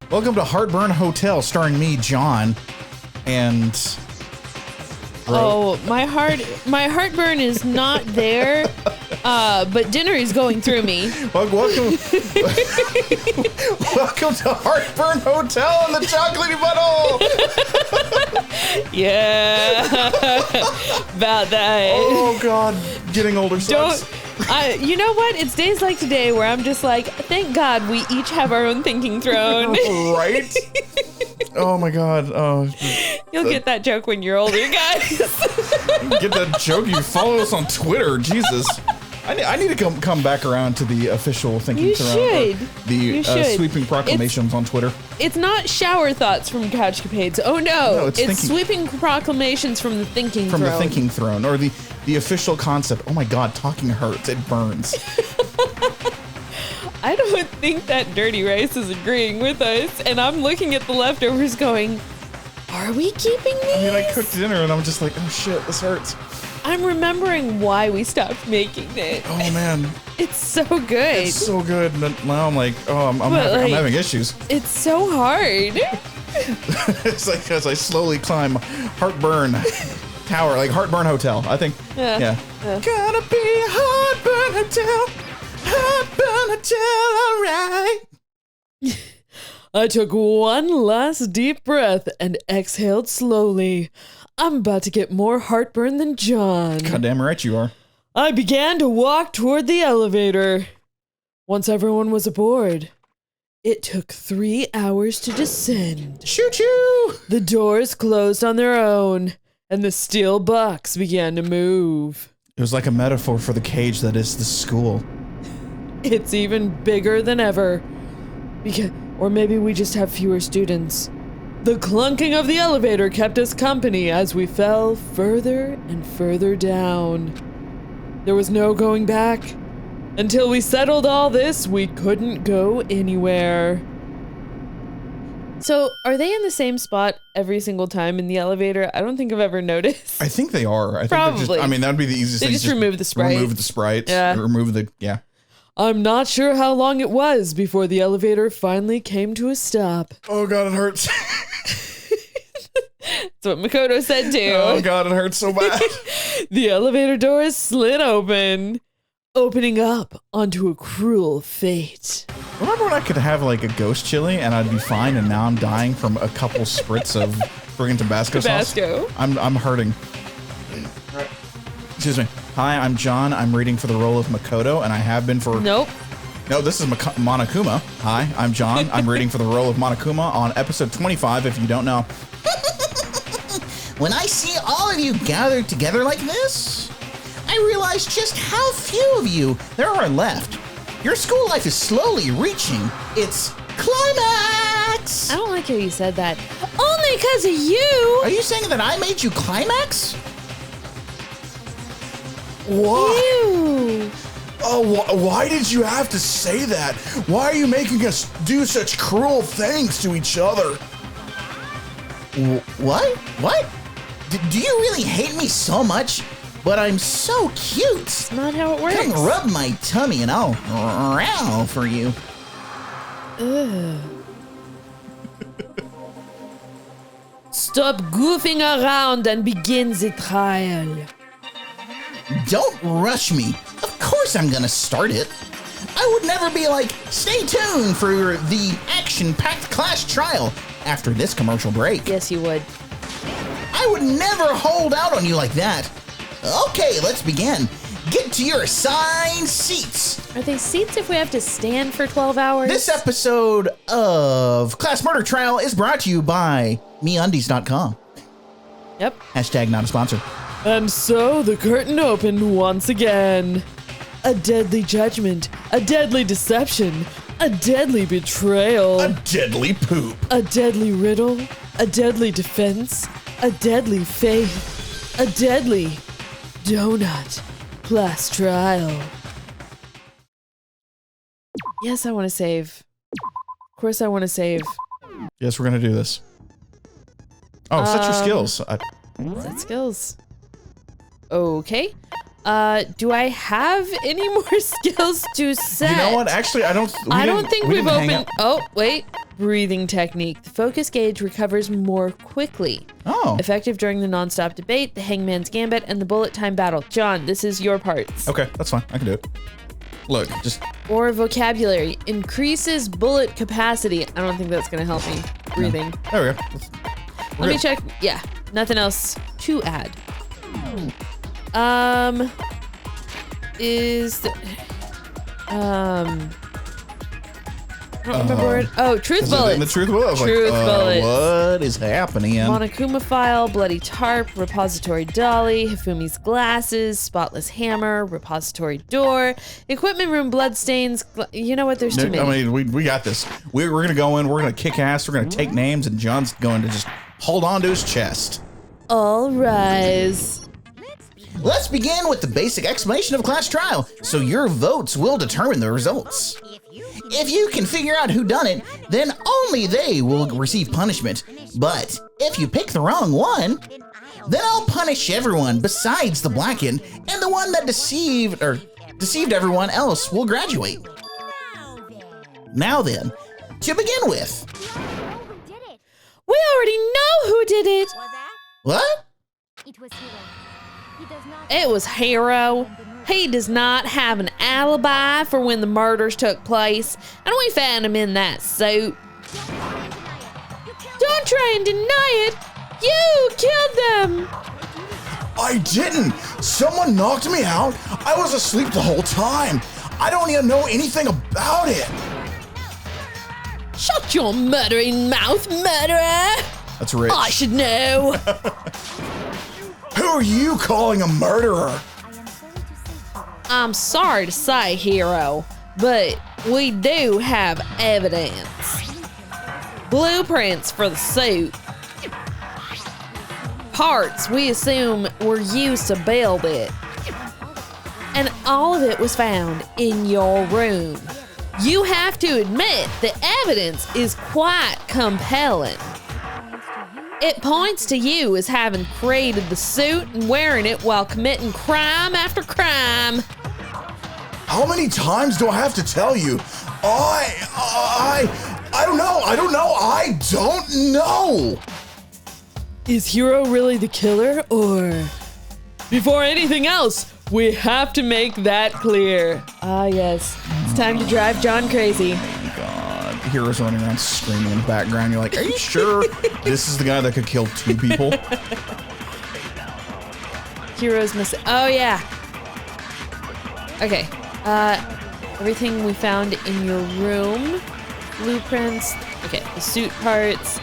Welcome to Heartburn Hotel, starring me, John, and... Oh, my heartburn is not there, but dinner is going through me. Welcome to Heartburn Hotel and the Chocolatey Butthole. Yeah, about that. Oh God, getting older sucks. You know what? It's days like today where I'm just like, thank God we each have our own thinking throne. Right? Oh my God. Oh, you'll get that joke when you're older, guys. Get that joke? You follow us on Twitter, Jesus. I need to come back around to the official thinking throne. You should. The sweeping proclamations on Twitter. It's not shower thoughts from CouchCapades. Oh no, it's sweeping proclamations from the thinking throne. From the thinking throne, or the official concept. Oh my God, talking hurts. It burns. I don't think that Dirty Rice is agreeing with us, and I'm looking at the leftovers going, are we keeping these? I mean, I cooked dinner and I'm just like, oh shit, this hurts. I'm remembering why we stopped making it. Oh man. It's so good. It's so good. And now I'm like, oh, I'm having issues. It's so hard. It's like as I slowly climb Heartburn Tower, like Heartburn Hotel. I think, yeah. Gonna be Heartburn Hotel. Heartburn Hotel, alright. I took one last deep breath and exhaled slowly. I'm about to get more heartburn than John. Goddamn right you are. I began to walk toward the elevator. Once everyone was aboard, it took 3 hours to descend. Choo-choo! The doors closed on their own, and the steel box began to move. It was like a metaphor for the cage that is the school. It's even bigger than ever. Or maybe we just have fewer students. The clunking of the elevator kept us company as we fell further and further down. There was no going back. Until we settled all this, we couldn't go anywhere. So, are they in the same spot every single time in the elevator? I don't think I've ever noticed. I think they are. Probably. I mean, that would be the easiest thing. They just remove the sprite. Remove the sprites. Yeah. Yeah. I'm not sure how long it was before the elevator finally came to a stop. Oh God, it hurts. That's what Makoto said too. Oh God, it hurts so bad. The elevator doors slid open, opening up onto a cruel fate. Remember when I could have like a ghost chili and I'd be fine, and now I'm dying from a couple spritz of friggin' Tabasco sauce? I'm hurting. Excuse me. Hi, I'm John. I'm reading for the role of Makoto, and I have been for... Nope. No, this is Monokuma. Hi, I'm John. I'm reading for the role of Monokuma on episode 25, if you don't know. When I see all of you gathered together like this, I realize just how few of you there are left. Your school life is slowly reaching its climax. I don't like how you said that. Only because of you. Are you saying that I made you climax? What? Ew. Oh, why did you have to say that? Why are you making us do such cruel things to each other? What? What? Do you really hate me so much? But I'm so cute. That's not how it works. Come rub my tummy and I'll row for you. Ugh. Stop goofing around and begin the trial. Don't rush me. Of course I'm gonna start it. I would never be like, stay tuned for the action-packed class trial after this commercial break. Yes, you would. I would never hold out on you like that. Okay, let's begin. Get to your assigned seats. Are they seats if we have to stand for 12 hours? This episode of Class Murder Trial is brought to you by MeUndies.com. Yep. Hashtag not a sponsor. And so the curtain opened once again. A deadly judgment, a deadly deception, a deadly betrayal, A deadly poop. a deadly riddle, a deadly defense, a deadly faith, a deadly donut class trial. Yes, I want to save. Of course I want to save. Yes, we're gonna do this. Oh, set your skills. Set skills. Okay. Do I have any more skills to set? You know what? Actually, I don't. I don't think we've opened. Oh, wait. breathing technique. The focus gauge recovers more quickly. Oh. Effective during the non-stop debate, the Hangman's Gambit, and the bullet time battle. John, this is your parts. Okay, that's fine. I can do it. Look, just... Or vocabulary. Increases bullet capacity. I don't think that's going to help me. Breathing. No. There we go. Let me check. Yeah, nothing else to add. Is the... I don't remember where it... Oh, truth bullets. The truth bullets. Truth bullets. What is happening? Monokuma file, bloody tarp, repository dolly, Hifumi's glasses, spotless hammer, repository door, equipment room bloodstains. You know what? There's too many. I mean, we got this. We're gonna go in. We're gonna kick ass. We're gonna take names, and John's going to just hold on to his chest. All rise. Let's begin with the basic explanation of class trial, so your votes will determine the results. If you can figure out who done it, then only they will receive punishment. But if you pick the wrong one, then I'll punish everyone besides the blackened, and the one that deceived everyone else will graduate. Now then, to begin with. We already know who did it. What? It was Hero. He does not have an alibi for when the murders took place, and we found him in that suit. Don't try and deny it. You killed them. I didn't. Someone knocked me out. I was asleep the whole time. I don't even know anything about it. Shut your murdering mouth, murderer. That's rich. I should know. Who are you calling a murderer? I'm sorry to say, Hero, but we do have evidence. Blueprints for the suit. Parts we assume were used to build it. And all of it was found in your room. You have to admit the evidence is quite compelling. It points to you as having created the suit and wearing it while committing crime after crime. How many times do I have to tell you? I don't know. I don't know. Is Hero really the killer, or? Before anything else, we have to make that clear. Ah, yes. It's time to drive John crazy. God, Hero's running around screaming in the background. You're like, are you sure this is the guy that could kill 2 people? Hero's missing. Oh, yeah. Okay. Everything we found in your room. Blueprints. Okay, the suit parts.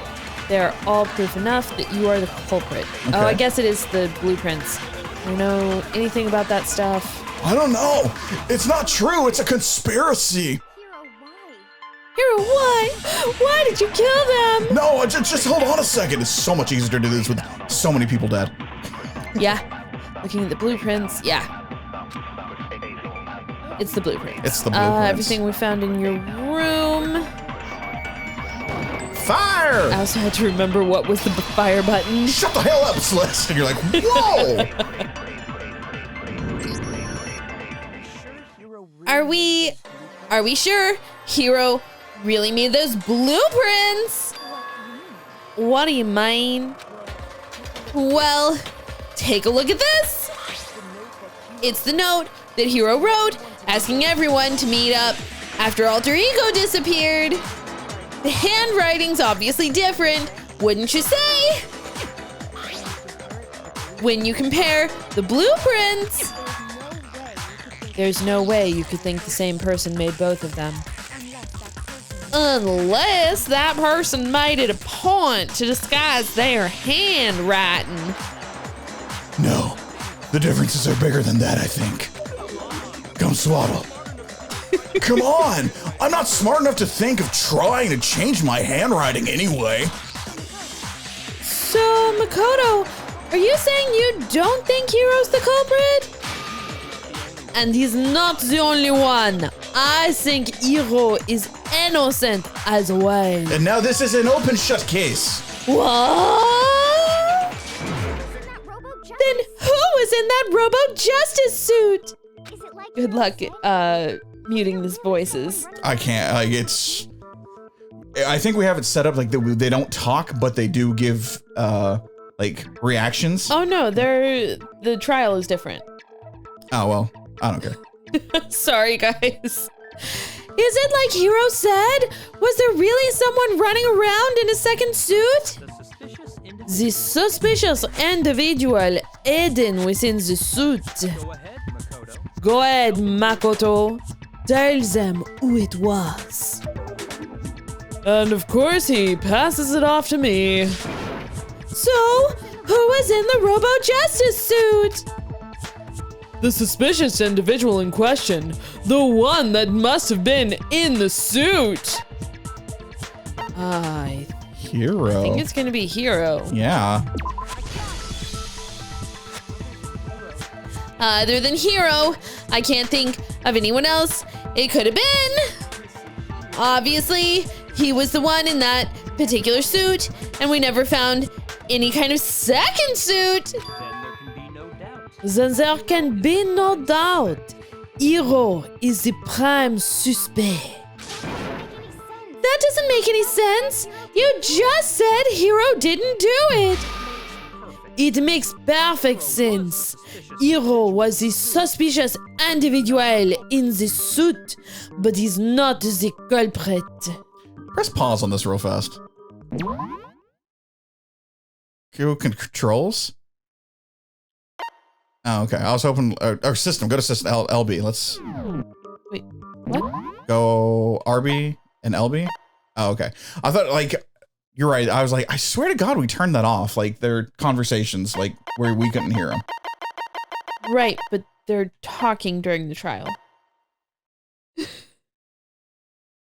They're all proof enough that you are the culprit. Okay. Oh, I guess it is the blueprints. Do you know anything about that stuff? I don't know. It's not true. It's a conspiracy. Hero, why? Why did you kill them? No, just hold on a second. It's so much easier to do this with so many people dead. Yeah. Looking at the blueprints. Yeah. It's the blueprints. It's the blueprints. Everything we found in your room. Fire! I also had to remember what was the fire button. Shut the hell up, Celeste! And you're like, whoa! Are we sure Hero really made those blueprints? What do you mean? Well, take a look at this. It's the note that Hero wrote asking everyone to meet up after Alter Ego disappeared. The handwriting's obviously different, wouldn't you say? When you compare the blueprints, there's no way you could think the same person made both of them. Unless that person made it a point to disguise their handwriting. No, the differences are bigger than that, I think. Come swaddle. Come on! I'm not smart enough to think of trying to change my handwriting anyway. So, Makoto, are you saying you don't think Hero's the culprit? And he's not the only one. I think Hero is innocent as well. And now this is an open shut case. What? Then who was in that Robo Justice suit? Good luck muting these voices. I can't, it's... I think we have it set up like they don't talk, but they do give like reactions. Oh no, the trial is different. Oh well, I don't care. Sorry, guys. Is it like Hero said? Was there really someone running around in a second suit? The suspicious individual hidden within the suit. Go ahead, Makoto. Tell them who it was. And of course, he passes it off to me. So, who was in the Robo-Justice suit? The suspicious individual in question. The one that must have been in the suit. Hero. I think it's gonna be Hero. Yeah. Other than Hero, I can't think of anyone else it could have been. Obviously, he was the one in that particular suit, and we never found any kind of second suit. Then there can be no doubt. Hero is the prime suspect. That doesn't make any sense. You just said Hero didn't do it. It makes perfect sense. Hero was the suspicious individual in the suit, but he's not the culprit. Press pause on this real fast. Go controls. Oh, okay. I was hoping. Or system. Go to system. LB. Let's. Wait, what? Go RB and LB. Oh, okay. I thought like. You're right. I was like, I swear to God, we turned that off. Like their conversations, like where we couldn't hear them. Right, but they're talking during the trial.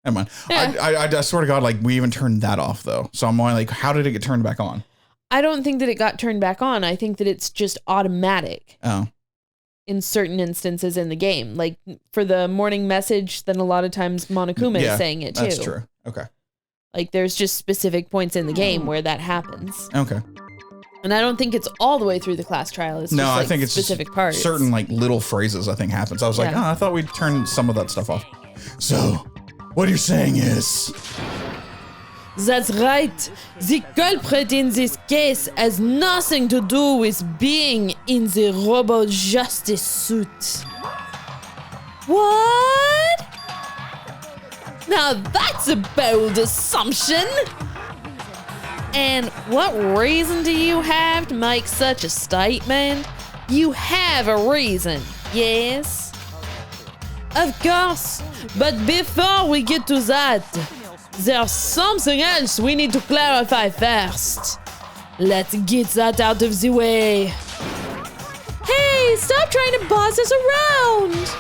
Never mind. Yeah. I swear to God, like we even turned that off though. So I'm like, how did it get turned back on? I don't think that it got turned back on. I think that it's just automatic. Oh. In certain instances in the game. Like for the morning message, then a lot of times Monokuma is saying it too. That's true. Okay. Like there's just specific points in the game where that happens. Okay. And I don't think it's all the way through the class trial. It's no, just like I think it's specific just parts. certain like little phrases I think happens. I was like, I thought we'd turn some of that stuff off. So, what you're saying is... That's right. The culprit in this case has nothing to do with being in the Robo-Justice suit. What? Now that's a bold assumption. And what reason do you have to make such a statement? You have a reason, yes? Of course, but before we get to that, there's something else we need to clarify first. Let's get that out of the way. Hey, stop trying to boss us around.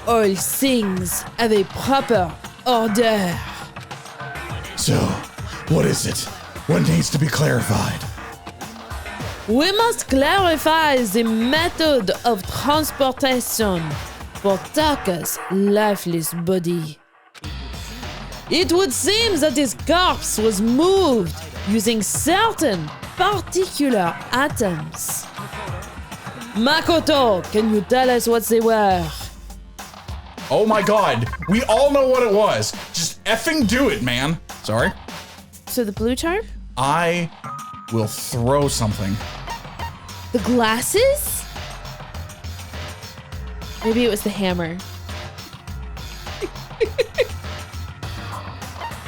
All things have a proper order. So, what is it? What needs to be clarified? We must clarify the method of transportation for Taka's lifeless body. It would seem that his corpse was moved using certain particular atoms. Makoto, can you tell us what they were? Oh my God, we all know what it was. Just effing do it, man. Sorry. So the blue tarp? I will throw something. The glasses? Maybe it was the hammer.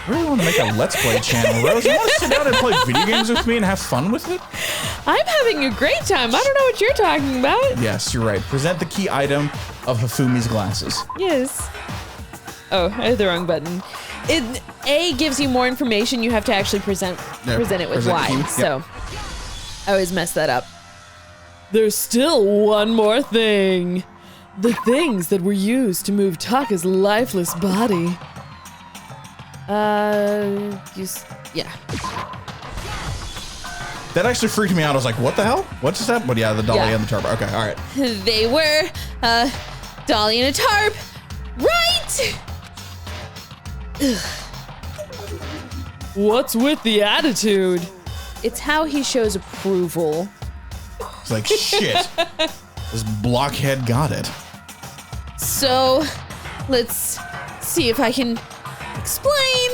I really want to make a Let's Play channel, Rose. You want to sit down and play video games with me and have fun with it? I'm having a great time. I don't know what you're talking about. Yes, you're right. Present the key item of Hifumi's glasses. Yes. Oh, I hit the wrong button. A gives you more information. You have to actually present it with Y. Key. So I always mess that up. There's still one more thing. The things that were used to move Taka's lifeless body. Yeah. That actually freaked me out. I was like, what the hell? What just happened? But yeah, the dolly Yeah. and the tarp. Okay, all right. They were, dolly and a tarp. Right! Ugh. What's with the attitude? It's how he shows approval. It's like, shit. This blockhead got it. So, let's see if I can explain.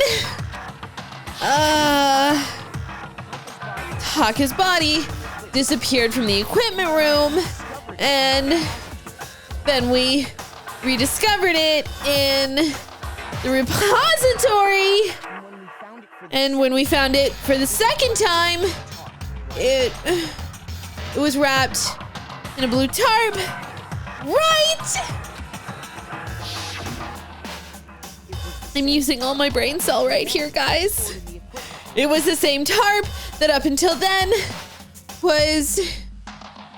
Taka's body disappeared from the equipment room, and then we rediscovered it in the repository. And when we found it for the second time, it was wrapped in a blue tarp. Right! I'm using all my brain cell right here, guys. It was the same tarp that up until then was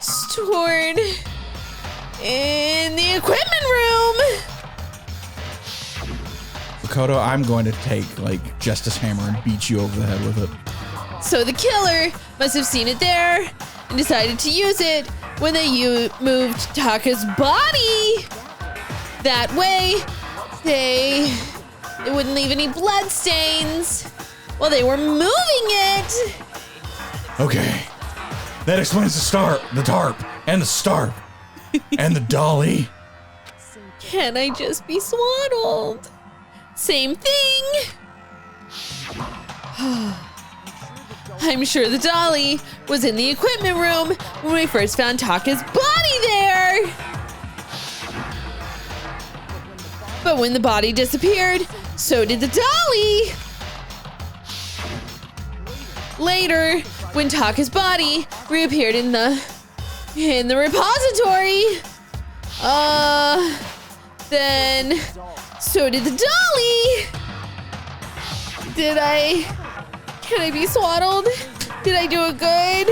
stored in the equipment room. Makoto, I'm going to take, like, Justice Hammer and beat you over the head with it. So the killer must have seen it there and decided to use it when they moved Taka's body. That way, they wouldn't leave any blood stains while they were moving it. Okay. That explains the tarp, and the starp, and the dolly. Can I just be swaddled? Same thing. I'm sure the dolly was in the equipment room when we first found Taka's body there. But when the body disappeared, so did the dolly. Later, when Taka's body reappeared in the repository, then so did the dolly. Can I be swaddled? Did I do it good?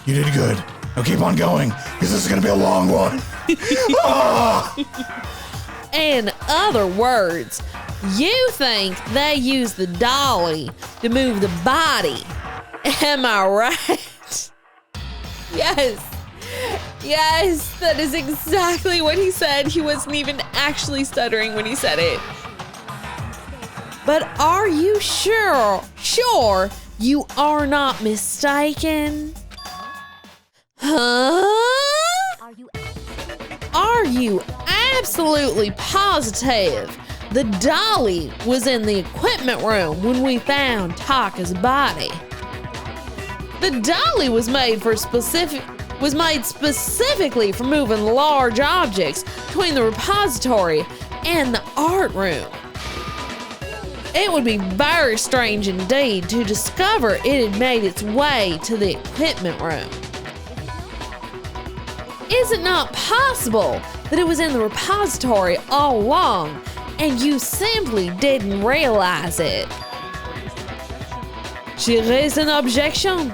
You did good. Now keep on going, because this is going to be a long one. In other words, you think they used the dolly to move the body. Am I right? Yes. Yes, that is exactly what he said. He wasn't even actually stuttering when he said it. But are you sure you are not mistaken? Huh? Are you absolutely positive the dolly was in the equipment room when we found Taka's body? The dolly was made specifically for moving large objects between the repository and the art room. It would be very strange indeed to discover it had made its way to the equipment room. Is it not possible that it was in the repository all along and you simply didn't realize it? She raised an objection.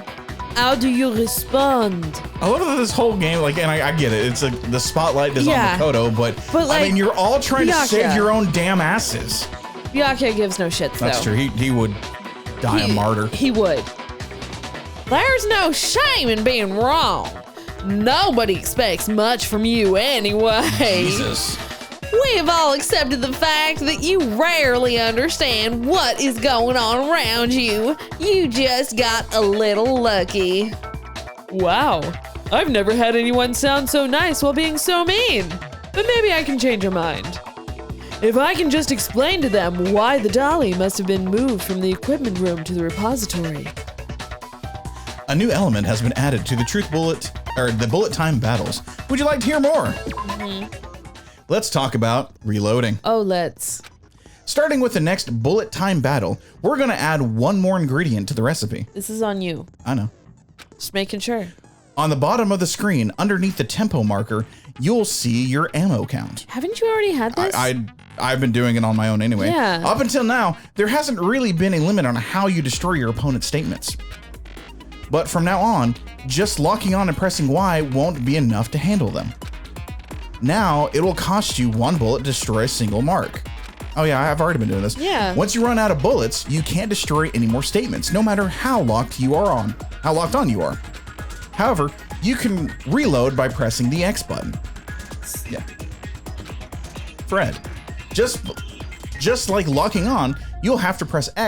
How do you respond? I love that this whole game, like, and I get it. It's like the spotlight is on Makoto, but like, I mean, you're all trying to save your own damn asses. Byakuya gives no shits, though. That's true. He would die a martyr. He would. There's no shame in being wrong. Nobody expects much from you anyway. Jesus. We have all accepted the fact that you rarely understand what is going on around you. You just got a little lucky. Wow. I've never had anyone sound so nice while being so mean. But maybe I can change your mind. If I can just explain to them why the dolly must have been moved from the equipment room to the repository. A new element has been added to the the bullet time battles. Would you like to hear more? Mm-hmm. Let's talk about reloading. Oh, let's. Starting with the next bullet time battle, we're going to add one more ingredient to the recipe. This is on you. I know. Just making sure. On the bottom of the screen, underneath the tempo marker, you'll see your ammo count. Haven't you already had this? I've been doing it on my own anyway. Yeah. Up until now, there hasn't really been a limit on how you destroy your opponent's statements. But from now on, just locking on and pressing Y won't be enough to handle them. Now, it will cost you 1 bullet to destroy a single mark. Oh yeah, I've already been doing this. Yeah. Once you run out of bullets, you can't destroy any more statements, no matter how locked on you are. However, you can reload by pressing the X button. Yeah. Fred, just like locking on, you'll have to press the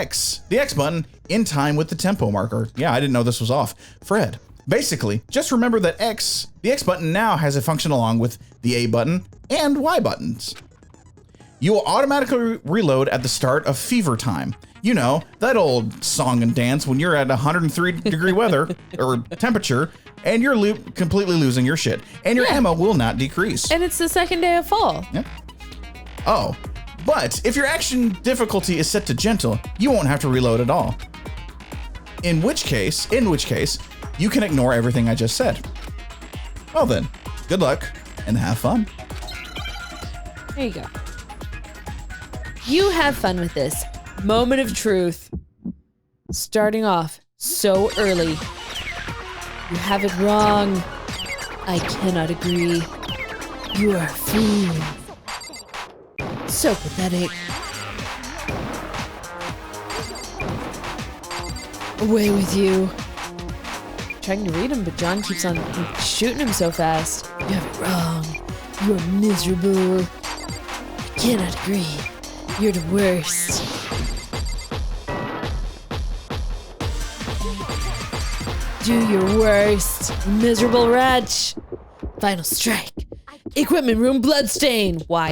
X button, in time with the tempo marker. Yeah, I didn't know this was off. Fred, basically, just remember that the X button now has a function along with the A button and Y buttons. You will automatically reload at the start of fever time. You know, that old song and dance when you're at 103-degree weather or temperature and you're completely losing your shit. And your ammo will not decrease. And it's the second day of fall. Yep. Oh, but if your action difficulty is set to gentle, you won't have to reload at all. In which case, you can ignore everything I just said. Well then, good luck and have fun. There you go. You have fun with this. Moment of truth. Starting off so early. You have it wrong. I cannot agree. You are a fool. So pathetic. Away with you. Trying to read him, but John keeps on shooting him so fast. You have it wrong. You are miserable. I cannot agree. You're the worst. Do your worst, miserable wretch. Final strike. Equipment room bloodstain. Why?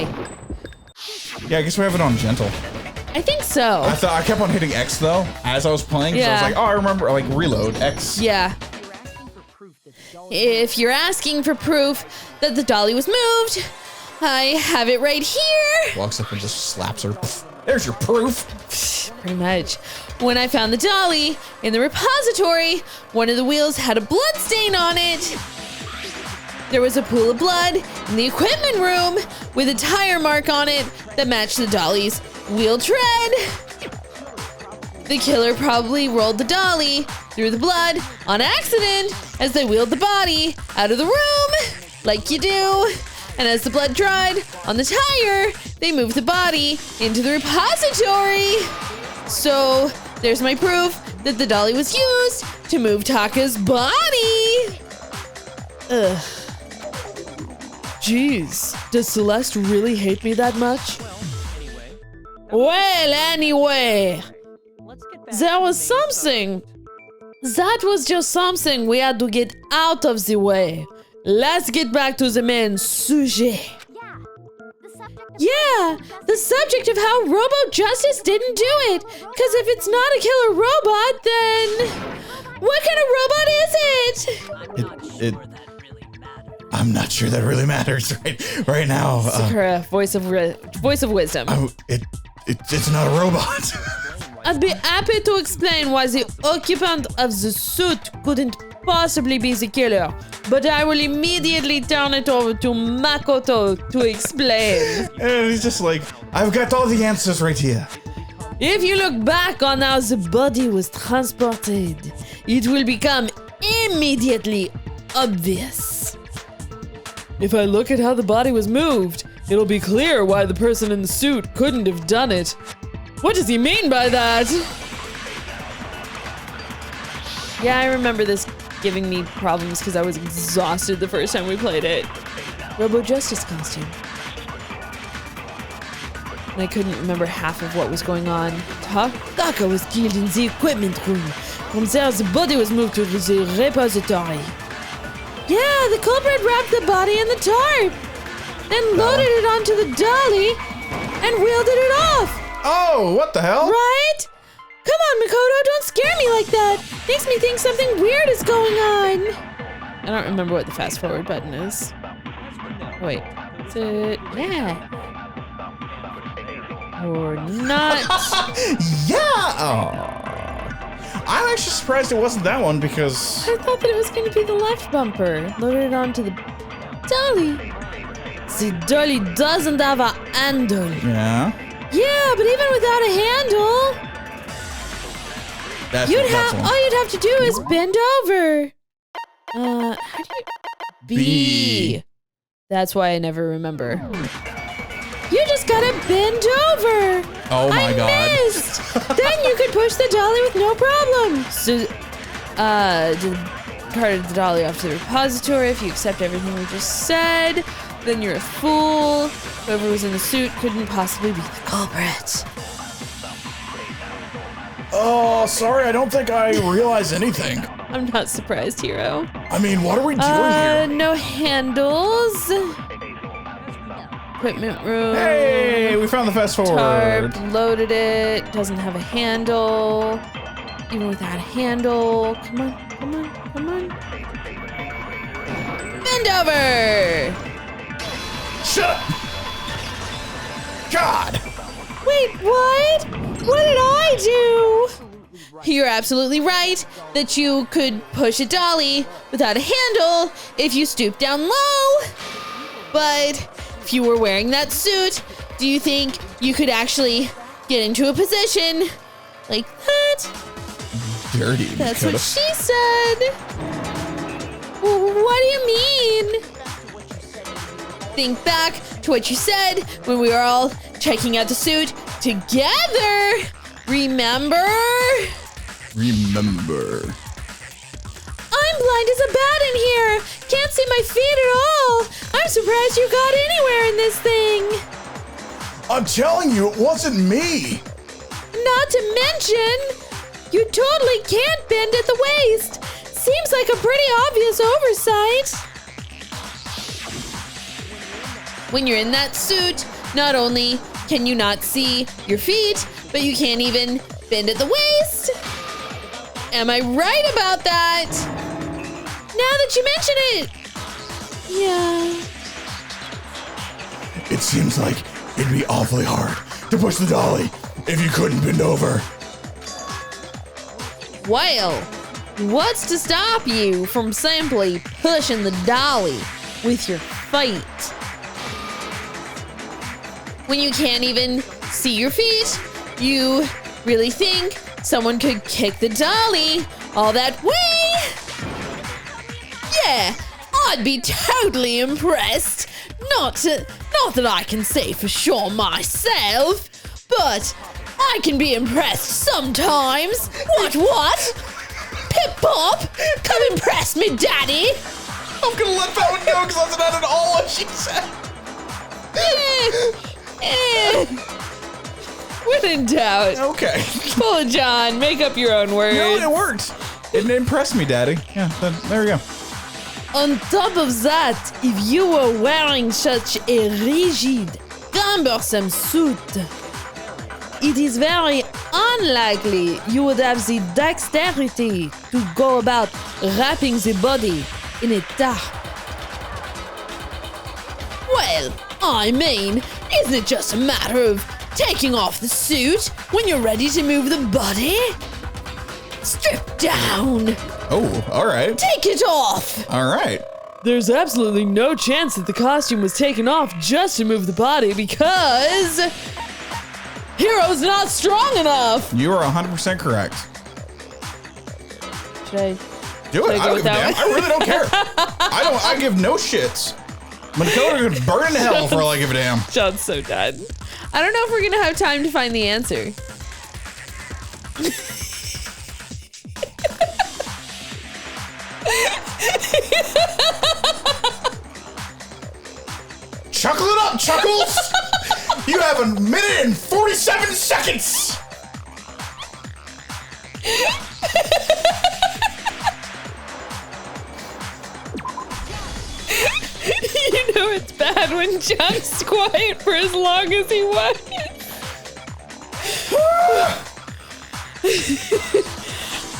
Yeah, I guess we have it on gentle. I think so. I kept on hitting X though as I was playing. Yeah. So I was like, oh, I remember, like reload X. Yeah. If you're asking for proof that the dolly was moved, I have it right here. Walks up and just slaps her. There's your proof. Pretty much. When I found the dolly in the repository, one of the wheels had a blood stain on it. There was a pool of blood in the equipment room with a tire mark on it that matched the dolly's wheel tread. The killer probably rolled the dolly through the blood on accident as they wheeled the body out of the room, like you do. And as the blood dried on the tire, they moved the body into the repository. So there's my proof that the dolly was used to move Taka's body. Ugh. Jeez, does Celeste really hate me that much? Well, anyway, there was something. That was just something we had to get out of the way. Let's get back to the main sujet. Yeah, the subject of how Robo Justice didn't do it. Because if it's not a killer robot, then what kind of robot is it? I'm not sure that really matters right now. Sakura, voice of wisdom. It's not a robot. I'd be happy to explain why the occupant of the suit couldn't possibly be the killer, but I will immediately turn it over to Makoto to explain. And he's just like, I've got all the answers right here. If you look back on how the body was transported, it will become immediately obvious. If I look at how the body was moved, it'll be clear why the person in the suit couldn't have done it. What does he mean by that? Yeah, I remember this giving me problems because I was exhausted the first time we played it. Robo Justice costume. And I couldn't remember half of what was going on. Taka was killed in the equipment room. From there, the body was moved to the repository. Yeah, the culprit wrapped the body in the tarp, then loaded it onto the dolly and wheeled it off. Oh, what the hell? Right? Come on, Makoto, don't scare me like that. Makes me think something weird is going on. I don't remember what the fast forward button is. Wait, is it? Yeah. Or not. Yeah. Oh. I'm actually surprised it wasn't that one because I thought that it was going to be the left bumper. Loaded it onto the dolly. The dolly doesn't have a handle. Yeah. Yeah, but even without a handle, all you'd have to do is bend over. How do you? B. That's why I never remember. You just gotta bend over. Oh my God. I missed. Then you could push the dolly with no problem. So, carted the dolly off to the repository. If you accept everything we just said, then you're a fool. Whoever was in the suit couldn't possibly be the culprit. Oh, sorry, I don't think I realized anything. I'm not surprised, Hero. I mean, what are we doing here? No handles. equipment room. Hey, we found the fast forward. Tarp, loaded it. Doesn't have a handle. Even without a handle. Come on, come on, come on. Bend over! Shut up! God! Wait, what? What did I do? You're absolutely right that you could push a dolly without a handle if you stoop down low. But if you were wearing that suit, do you think you could actually get into a position like that? Dirty. That's what she said. What do you mean? Think back to what you said when we were all checking out the suit together. Remember? Remember. I'm blind as a bat in here. Can't see my feet at all. I'm surprised you got anywhere in this thing. I'm telling you, it wasn't me. Not to mention, you totally can't bend at the waist. Seems like a pretty obvious oversight. When you're in that suit, not only can you not see your feet, but you can't even bend at the waist. Am I right about that? Now that you mention it. Yeah. It seems like it'd be awfully hard to push the dolly if you couldn't bend over. Well, what's to stop you from simply pushing the dolly with your feet? When you can't even see your feet, you really think someone could kick the dolly all that way? Yeah, I'd be totally impressed. Not that I can say for sure myself, but I can be impressed sometimes. What? Pip Pop, come impress me, Daddy. I'm gonna let that one go because that's not at all what she said. When in doubt. Okay. Pull a John, make up your own words. No, it worked. It impressed me, Daddy. Yeah, there we go. On top of that, if you were wearing such a rigid, cumbersome suit, it is very unlikely you would have the dexterity to go about wrapping the body in a tarp. Well, I mean, isn't it just a matter of taking off the suit when you're ready to move the body? Strip down. Oh, all right. Take it off. All right. There's absolutely no chance that the costume was taken off just to move the body because Hero's not strong enough. You are 100% correct. Should I do it? I don't give a damn. one? I really don't care. I give no shits. Dakota could burn in hell for all I give a damn. John's so done. I don't know if we're gonna have time to find the answer. Chuckle it up, Chuckles! You have 1 minute and 47 seconds! You know it's bad when John's quiet for as long as he was.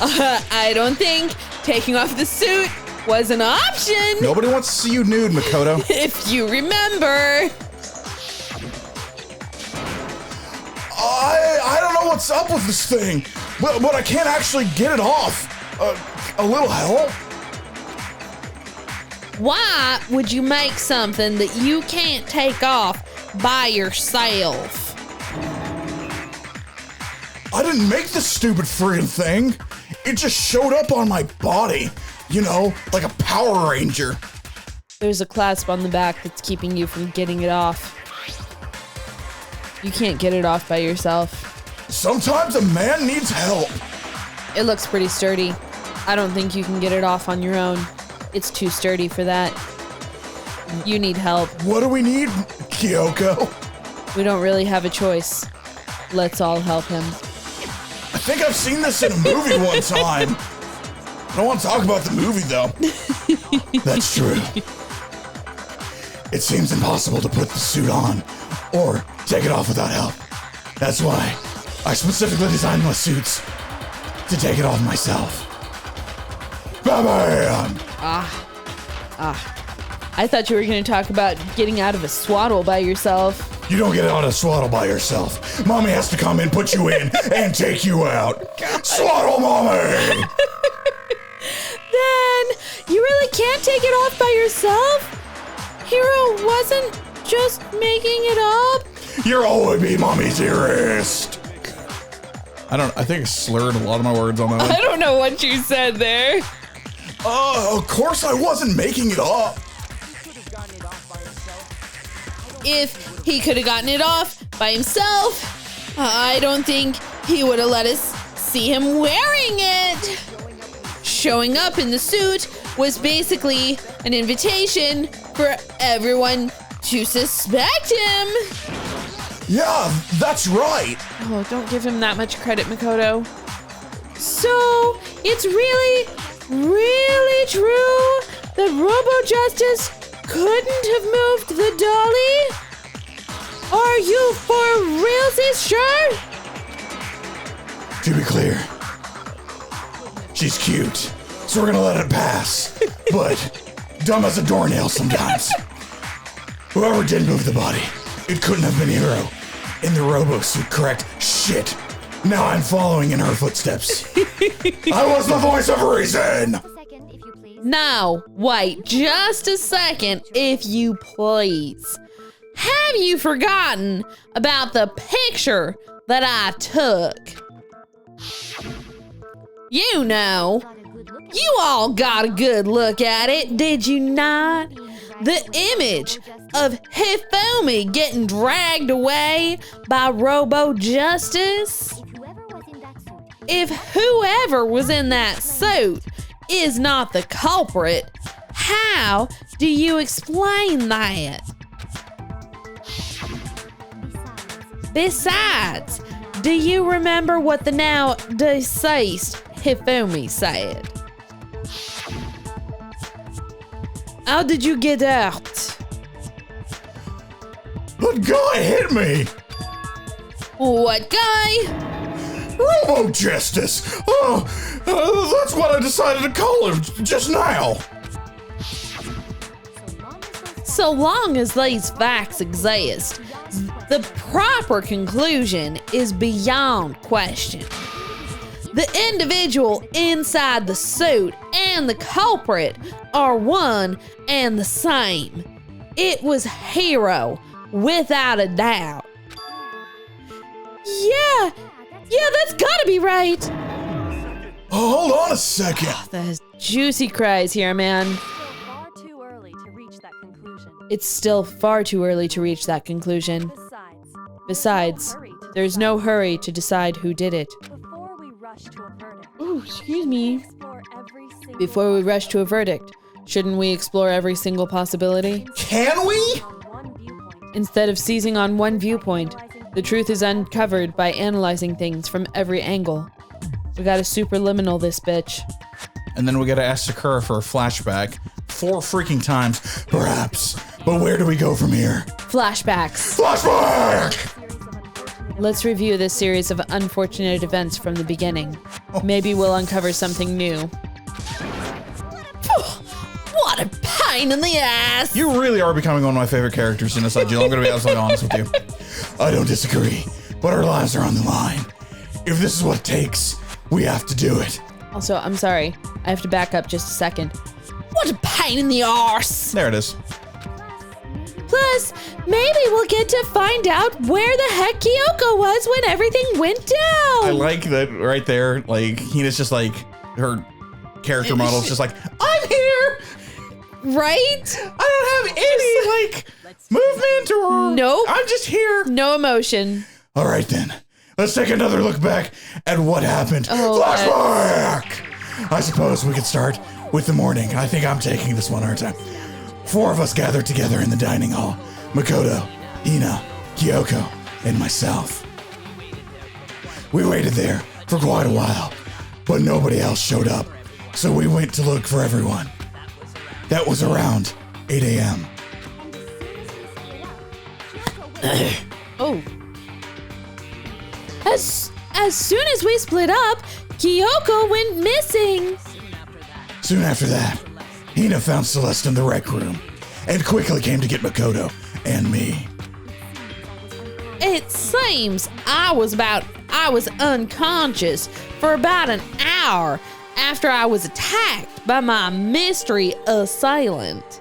I don't think taking off the suit was an option. Nobody wants to see you nude, Makoto. If you remember. I don't know what's up with this thing, but I can't actually get it off. A little help? Why would you make something that you can't take off by yourself? I didn't make this stupid friggin' thing. It just showed up on my body. You know, like a Power Ranger. There's a clasp on the back that's keeping you from getting it off. You can't get it off by yourself. Sometimes a man needs help. It looks pretty sturdy. I don't think you can get it off on your own. It's too sturdy for that. You need help. What do we need, Kyoko? We don't really have a choice. Let's all help him. I think I've seen this in a movie one time. I don't want to talk about the movie, though. That's true. It seems impossible to put the suit on or take it off without help. That's why I specifically designed my suits to take it off myself. Batman! I thought you were going to talk about getting out of a swaddle by yourself. You don't get out of swaddle by yourself. Mommy has to come in, put you in, and take you out. Swaddle mommy! Then you really can't take it off by yourself? Hero wasn't just making it up? You'll always be mommy's dearest. I think I slurred a lot of my words on that one. I don't know what you said there. Of course I wasn't making it up. If he could have gotten it off by himself, I don't think he would have let us see him wearing it. Showing up in the suit was basically an invitation for everyone to suspect him. Yeah, that's right. Oh, don't give him that much credit, Makoto. So, it's really, really true that Robo-Justice couldn't have moved the dolly? Are you for realsies sure? To be clear, she's cute, so we're gonna let it pass. But dumb as a doornail sometimes. Whoever did move the body, it couldn't have been Hero in the robo-suit, correct? Shit. Now I'm following in her footsteps. I was the voice of reason. Now, wait just a second, if you please. Have you forgotten about the picture that I took? You know, you all got a good look at it, did you not? The image of Hifumi getting dragged away by Robo-Justice? If whoever was in that suit is not the culprit, how do you explain that? Besides, do you remember what the now deceased Hifumi said? How did you get out? That guy hit me! What guy? Robo-Justice! Oh, that's what I decided to call him just now. So long as these facts exist, the proper conclusion is beyond question. The individual inside the suit and the culprit are one and the same. It was Hero, without a doubt. Yeah, that's gotta be right. Oh, hold on a second. The juicy cries here, man. It's still far too early to reach that conclusion. Besides, there's no hurry to decide who did it. Oh, excuse me. Before we rush to a verdict, shouldn't we explore every single possibility? Can we? Instead of seizing on one viewpoint, the truth is uncovered by analyzing things from every angle. We gotta superliminal this bitch. And then we gotta ask Sakura for a flashback 4 freaking times, perhaps. But where do we go from here? Flashbacks. Flashback! Let's review this series of unfortunate events from the beginning. Maybe we'll uncover something new. What a pain in the ass! You really are becoming one of my favorite characters in this IG. I'm gonna be absolutely honest with you. I don't disagree, but our lives are on the line. If this is what it takes, we have to do it. Also, I'm sorry. I have to back up just a second. What a pain in the arse! There it is. Plus, maybe we'll get to find out where the heck Kyoko was when everything went down. I like that right there. Like, Hina's just like, her character model's just like, I'm here! Right? I don't have any, like, movement or... Nope. I'm just here. No emotion. All right, then. Let's take another look back at what happened. Oh, Flashback! I suppose we could start with the morning. I think I'm taking this one, aren't I? 4 of us gathered together in the dining hall. Makoto, Hina, Kyoko, and myself. We waited there for quite a while, but nobody else showed up, so we went to look for everyone. That was around 8 a.m. Oh. As soon as we split up, Kyoko went missing. Soon after that, Hina found Celeste in the rec room and quickly came to get Makoto and me. It seems I was unconscious for about an hour after I was attacked by my mystery assailant.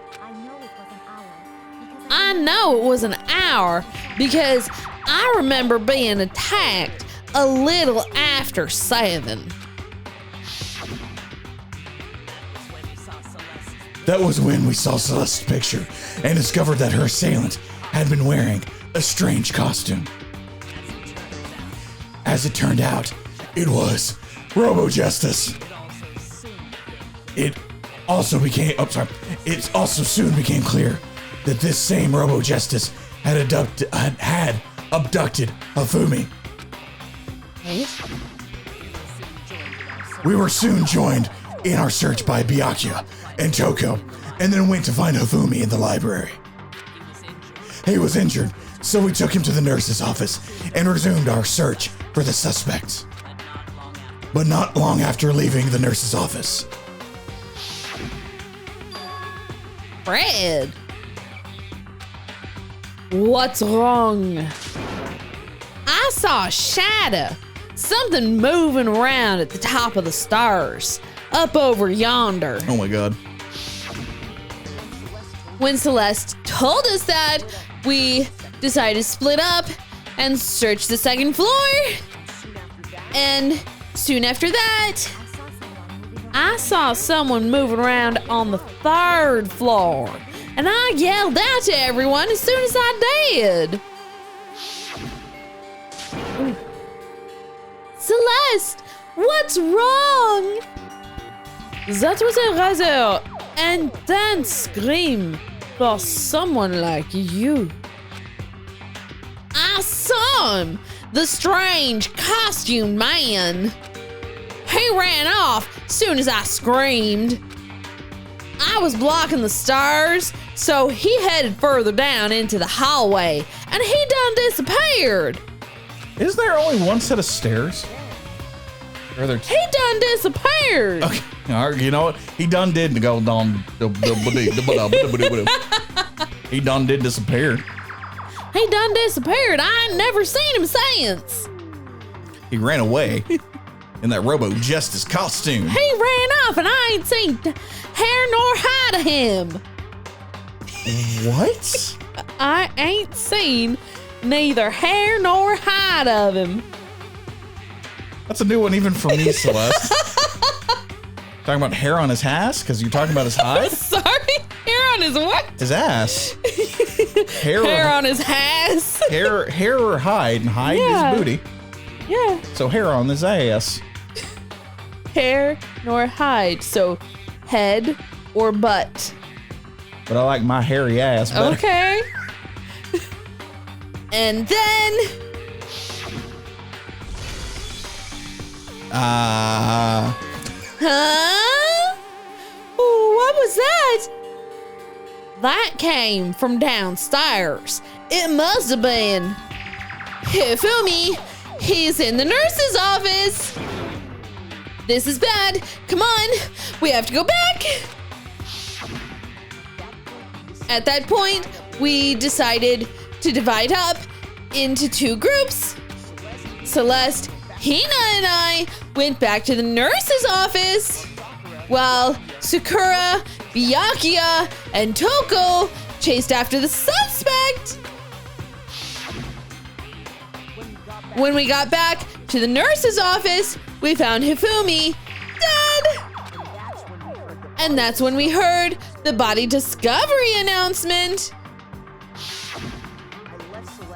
I know it was an hour because I remember being attacked a little after 7. That was when we saw Celeste's picture and discovered that her assailant had been wearing a strange costume. As it turned out, it was Robo Justice. It also soon became clear that this same Robo Justice had abducted Hifumi. We were soon joined in our search by Byakuya and Toko, and then went to find Hifumi in the library. He was injured, so we took him to the nurse's office and resumed our search for the suspects. But not long after leaving the nurse's office, Fred, what's wrong? I saw a shadow, something moving around at the top of the stairs, up over yonder. oh my god. When Celeste told us that, we decided to split up and search the second floor. And soon after that, I saw someone moving around on the 3rd floor. And I yelled out to everyone as soon as I did. Ooh. Celeste, what's wrong? That was a rather intense scream for someone like you. I saw him, the strange costumed man. He ran off soon as I screamed. I was blocking the stairs, so he headed further down into the hallway, and he done disappeared. Is there only one set of stairs? Or are there He done disappeared. Okay, all right, you know what? He done did go down. He done did disappear. He done disappeared. I ain't never seen him since. He ran away in that Robo Justice costume. He ran off, and I ain't seen hair nor hide of him. What? I ain't seen neither hair nor hide of him. That's a new one even for me, Celeste. Talking about hair on his ass? Because you're talking about his hide? Sorry, hair on his what? His ass. Hair on his ass. Hair or hide, and hide Yeah. is booty. Yeah. So hair on his ass. Hair nor hide. So head or butt. But I like my hairy ass better. Okay. And then huh? What was that? That came from downstairs. It must have been Hifumi. He's in the nurse's office. This is bad. Come on. We have to go back. At that point, we decided to divide up into 2 groups. Celeste, Hina, and I went back to the nurse's office, while Sakura, Byakuya, and Toko chased after the suspect. When we got back to the nurse's office, we found Hifumi dead. And that's when we heard the body discovery announcement.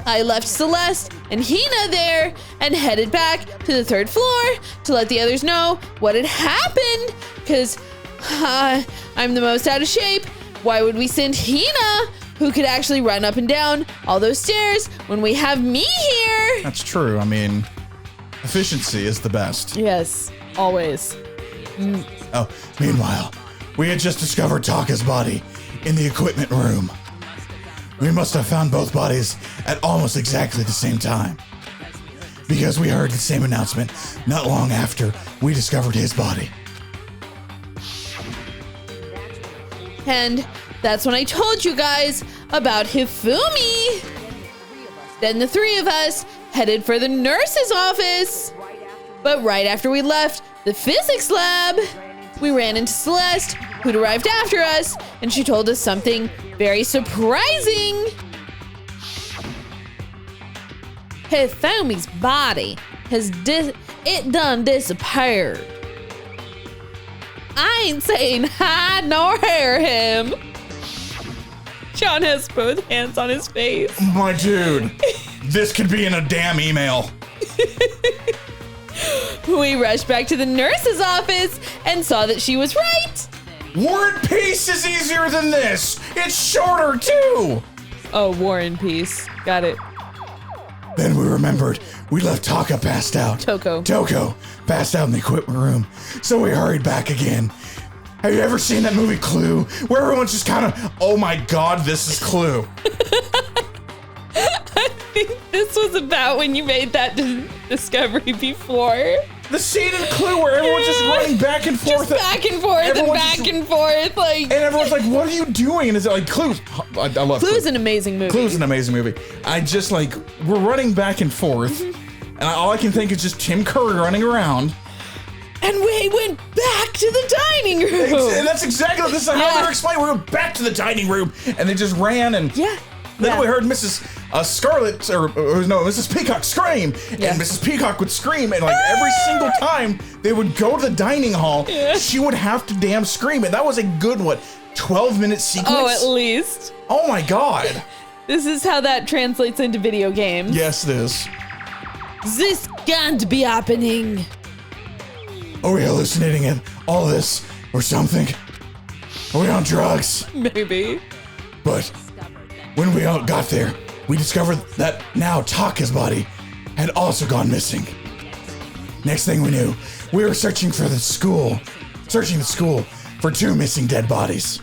I left Celeste and Hina there and headed back to the 3rd floor to let the others know what had happened, because I'm the most out of shape. Why would we send Hina, who could actually run up and down all those stairs, when we have me here? That's true. I mean, efficiency is the best. Yes, always. Oh, meanwhile, we had just discovered Taka's body in the equipment room. We must have found both bodies at almost exactly the same time. Because we heard the same announcement not long after we discovered his body. And that's when I told you guys about Hifumi. Then the three of us headed for the nurse's office. But right after we left the physics lab, we ran into Celeste, who'd arrived after us, and she told us something very surprising. Hifumi's body has done disappeared. I ain't saying hide nor hair him. John has both hands on his face. My dude, this could be in a damn email. We rushed back to the nurse's office and saw that she was right. War and Peace is easier than this. It's shorter too. Oh, War and Peace. Got it. Then we remembered we left Taka passed out. Toko passed out in the equipment room. So we hurried back again. Have you ever seen that movie Clue? Where everyone's just kind of, oh my God, this is Clue. I think this was about when you made that discovery before. The scene in Clue where everyone's just running back and forth. Just back and forth and back and forth. Like, and everyone's like, what are you doing? And it's like, Clue's, I love Clue. Clue's an amazing movie. Clue's an amazing movie. I just like, we're running back and forth. And all I can think is just Tim Curry running around. And we went back to the dining room. And that's exactly, this is how they're explaining. We went back to the dining room and they just ran and then we heard Mrs. Scarlet, or no, Mrs. Peacock scream. And Mrs. Peacock would scream and like every single time they would go to the dining hall, she would have to damn scream. And that was a good, 12-minute sequence? Oh, at least. Oh my God. This is how that translates into video games. Yes, it is. This can't be happening. Are we hallucinating it? All this or something? Are we on drugs? Maybe. But when we all got there, we discovered that now Taka's body had also gone missing. Next thing we knew, we were searching the school for 2 missing dead bodies.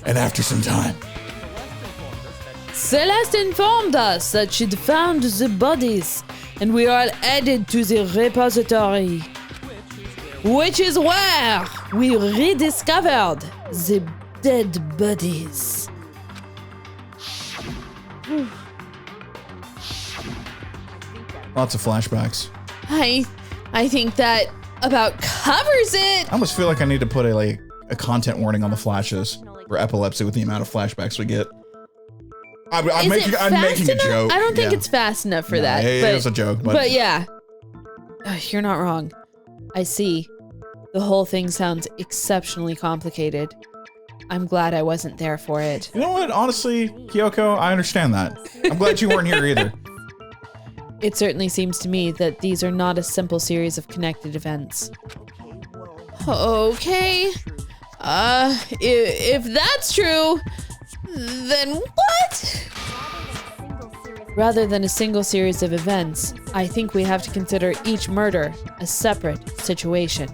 And after some time, Celeste informed us that she'd found the bodies, and we are headed to the repository, which is where we rediscovered the dead bodies. lots of flashbacks. I think that about covers it. I almost feel like I need to put a content warning on the flashes for epilepsy with the amount of flashbacks we get. I'm making a joke. I don't think it's fast enough for that. It was a joke. But yeah. You're not wrong. I see. The whole thing sounds exceptionally complicated. I'm glad I wasn't there for it. You know what? Honestly, Kyoko, I understand that. I'm glad you weren't here either. It certainly seems to me that these are not a simple series of connected events. Okay. If that's true, then what? Rather than a single series of events, I think we have to consider each murder a separate situation.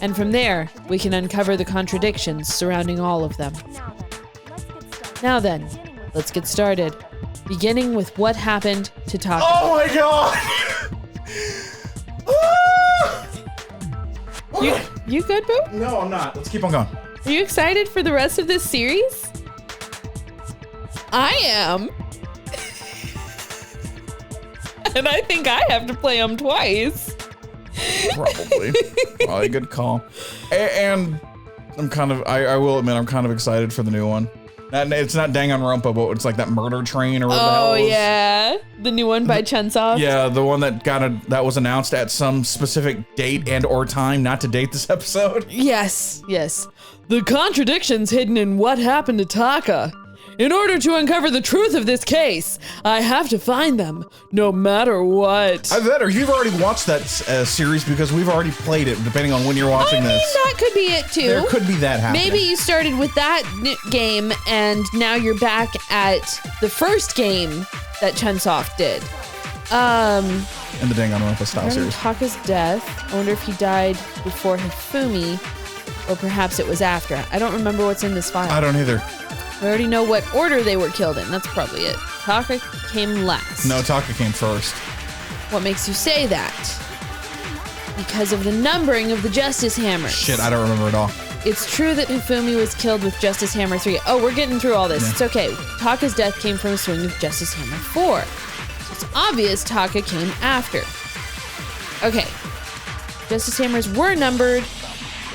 And from there, we can uncover the contradictions surrounding all of them. Now then, let's get started. Beginning with what happened to Taka. Oh my god! You good, Boo? No, I'm not. Let's keep on going. Are you excited for the rest of this series? I am. And I think I have to play them twice. Probably. Probably a good call. And I'm kind of, I will admit, I'm kind of excited for the new one. It's not Danganronpa, but it's like that murder train or whatever the hell it was. Oh, yeah. The new one by Chunsoft. Yeah, the one that that was announced at some specific date and or time, not to date this episode. Yes, yes. The contradictions hidden in what happened to Taka. In order to uncover the truth of this case, I have to find them, no matter what. Either that or you've already watched that series because we've already played it, depending on when you're watching this. That could be it too. There could be that happening. Maybe you started with that game and now you're back at the first game that Chunsoft did. In the Danganronpa style series. Taka's death. I wonder if he died before Hifumi, or perhaps it was after. I don't remember what's in this file. I don't either. We already know what order they were killed in. That's probably it. Taka came last. No, Taka came first. What makes you say that? Because of the numbering of the Justice Hammers. Shit, I don't remember at all. It's true that Hifumi was killed with Justice Hammer 3. Oh, we're getting through all this. Yeah. It's okay. Taka's death came from a swing of Justice Hammer 4. It's obvious Taka came after. Okay. Justice Hammers were numbered,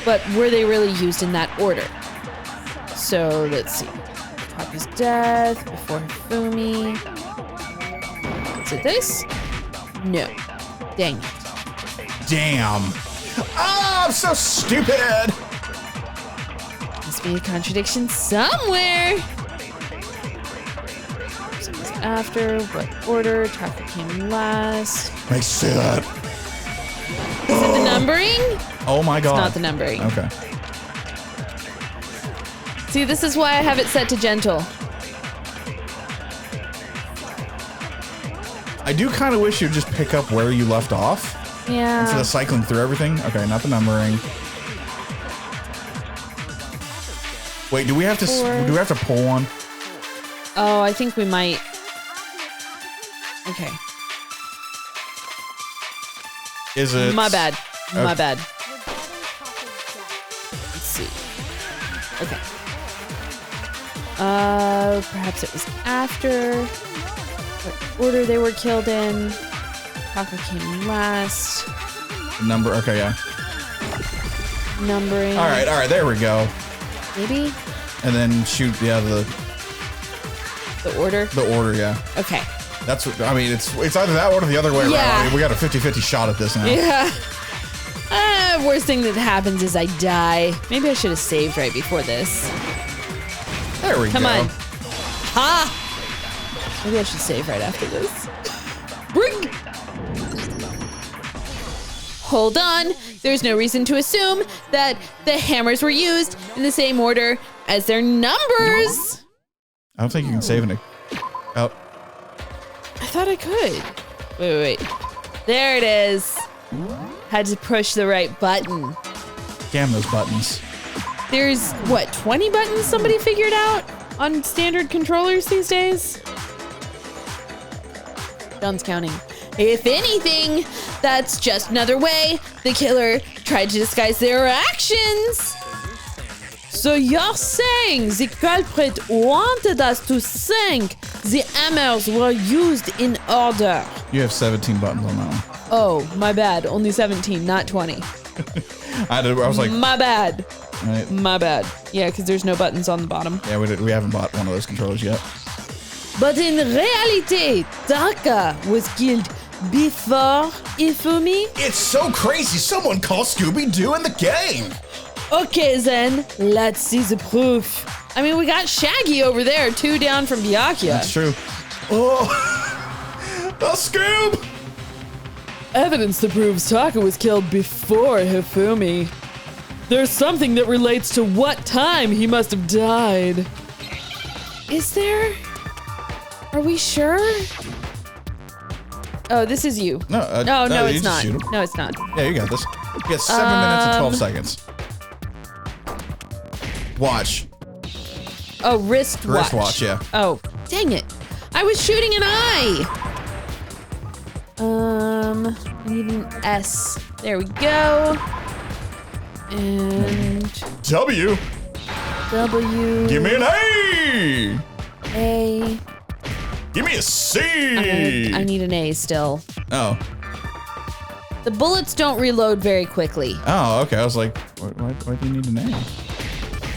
but were they really used in that order? So, let's see. Taka's death before Hifumi. Is it this? No. Dang it. Damn. Oh, I'm so stupid. Must be a contradiction somewhere. So it was after what order? Taka came last. I say that. Is it the numbering? Oh my god. It's not the numbering. Okay. See, this is why I have it set to gentle. I do kind of wish you'd just pick up where you left off. Yeah. Instead of cycling through everything. Okay, not the numbering. Wait, do we have to pull one? Oh, I think we might. Okay. Is it? My bad. Okay. My bad. Let's see. Okay. Perhaps it was after. What order they were killed in. Taka came last. Number, okay, yeah. Numbering. All right, there we go. Maybe? And then shoot, yeah, the order? The order, yeah. Okay. That's what, I mean, it's either that or the other way around. I mean, we got a 50-50 shot at this now. Yeah. Worst thing that happens is I die. Maybe I should have saved right before this. There we go. Come on. Ha! Maybe I should save right after this. Bring! Hold on. There's no reason to assume that the hammers were used in the same order as their numbers. I don't think you can save it. Oh. I thought I could. Wait. There it is. Had to push the right button. Damn those buttons. There's, what, 20 buttons somebody figured out on standard controllers these days? John's counting. If anything, that's just another way the killer tried to disguise their actions. So you're saying the culprit wanted us to think the hammers were used in order? You have 17 buttons on that one. Oh, my bad. Only 17, not 20. I was like... My bad. Right. My bad. Yeah, because there's no buttons on the bottom. Yeah, we haven't bought one of those controllers yet. But in reality, Taka was killed before Hifumi. It's so crazy. Someone called Scooby-Doo in the game. Okay, then, let's see the proof. I mean, we got Shaggy over there, 2 down from Byakuya. That's true. Oh, Scoob! Evidence that proves Taka was killed before Hifumi. There's something that relates to what time he must have died. Is there? Are we sure? Oh, this is you. No, no, you it's not. shoot him. No, it's not. Yeah, you got this. You got 7 minutes and 12 seconds. Watch. Oh, wristwatch. Wristwatch, yeah. Oh, dang it. I was shooting an eye. I need an S. There we go. And W. W. Give me an A. A. Give me a C. I need an A still. Oh. The bullets don't reload very quickly. Oh, okay. I was like, why do you need an A?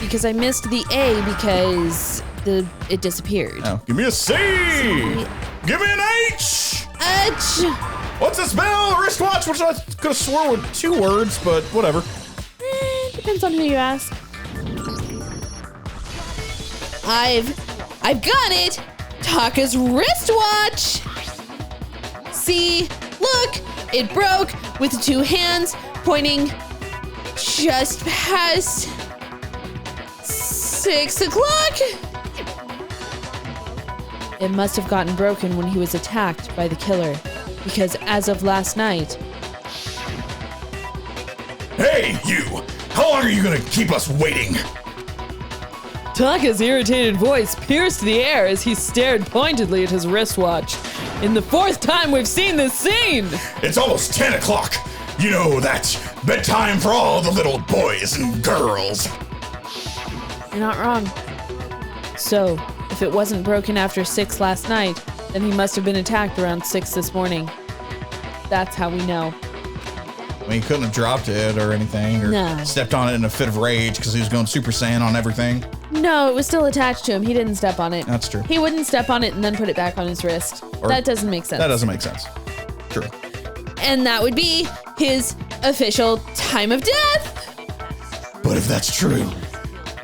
Because I missed the A because it disappeared. Oh, give me a C. Give me an H. H. What's the spell? Wristwatch, which I could have swore with 2 words, but whatever. Depends on who you ask. I've got it. Taka's wristwatch. See, look, it broke with the 2 hands pointing just past 6 o'clock. It must have gotten broken when he was attacked by the killer, because as of last night... Hey, you! How long are you gonna keep us waiting? Taka's irritated voice pierced the air as he stared pointedly at his wristwatch. In the 4th time we've seen this scene! It's almost 10 o'clock. You know, that's bedtime for all the little boys and girls. You're not wrong. So, if it wasn't broken after 6 last night, then he must have been attacked around 6 this morning. That's how we know. I mean, he couldn't have dropped it or anything, or stepped on it in a fit of rage because he was going Super Saiyan on everything. No, it was still attached to him. He didn't step on it. That's true. He wouldn't step on it and then put it back on his wrist. That doesn't make sense. That doesn't make sense. True. And that would be his official time of death. But if that's true,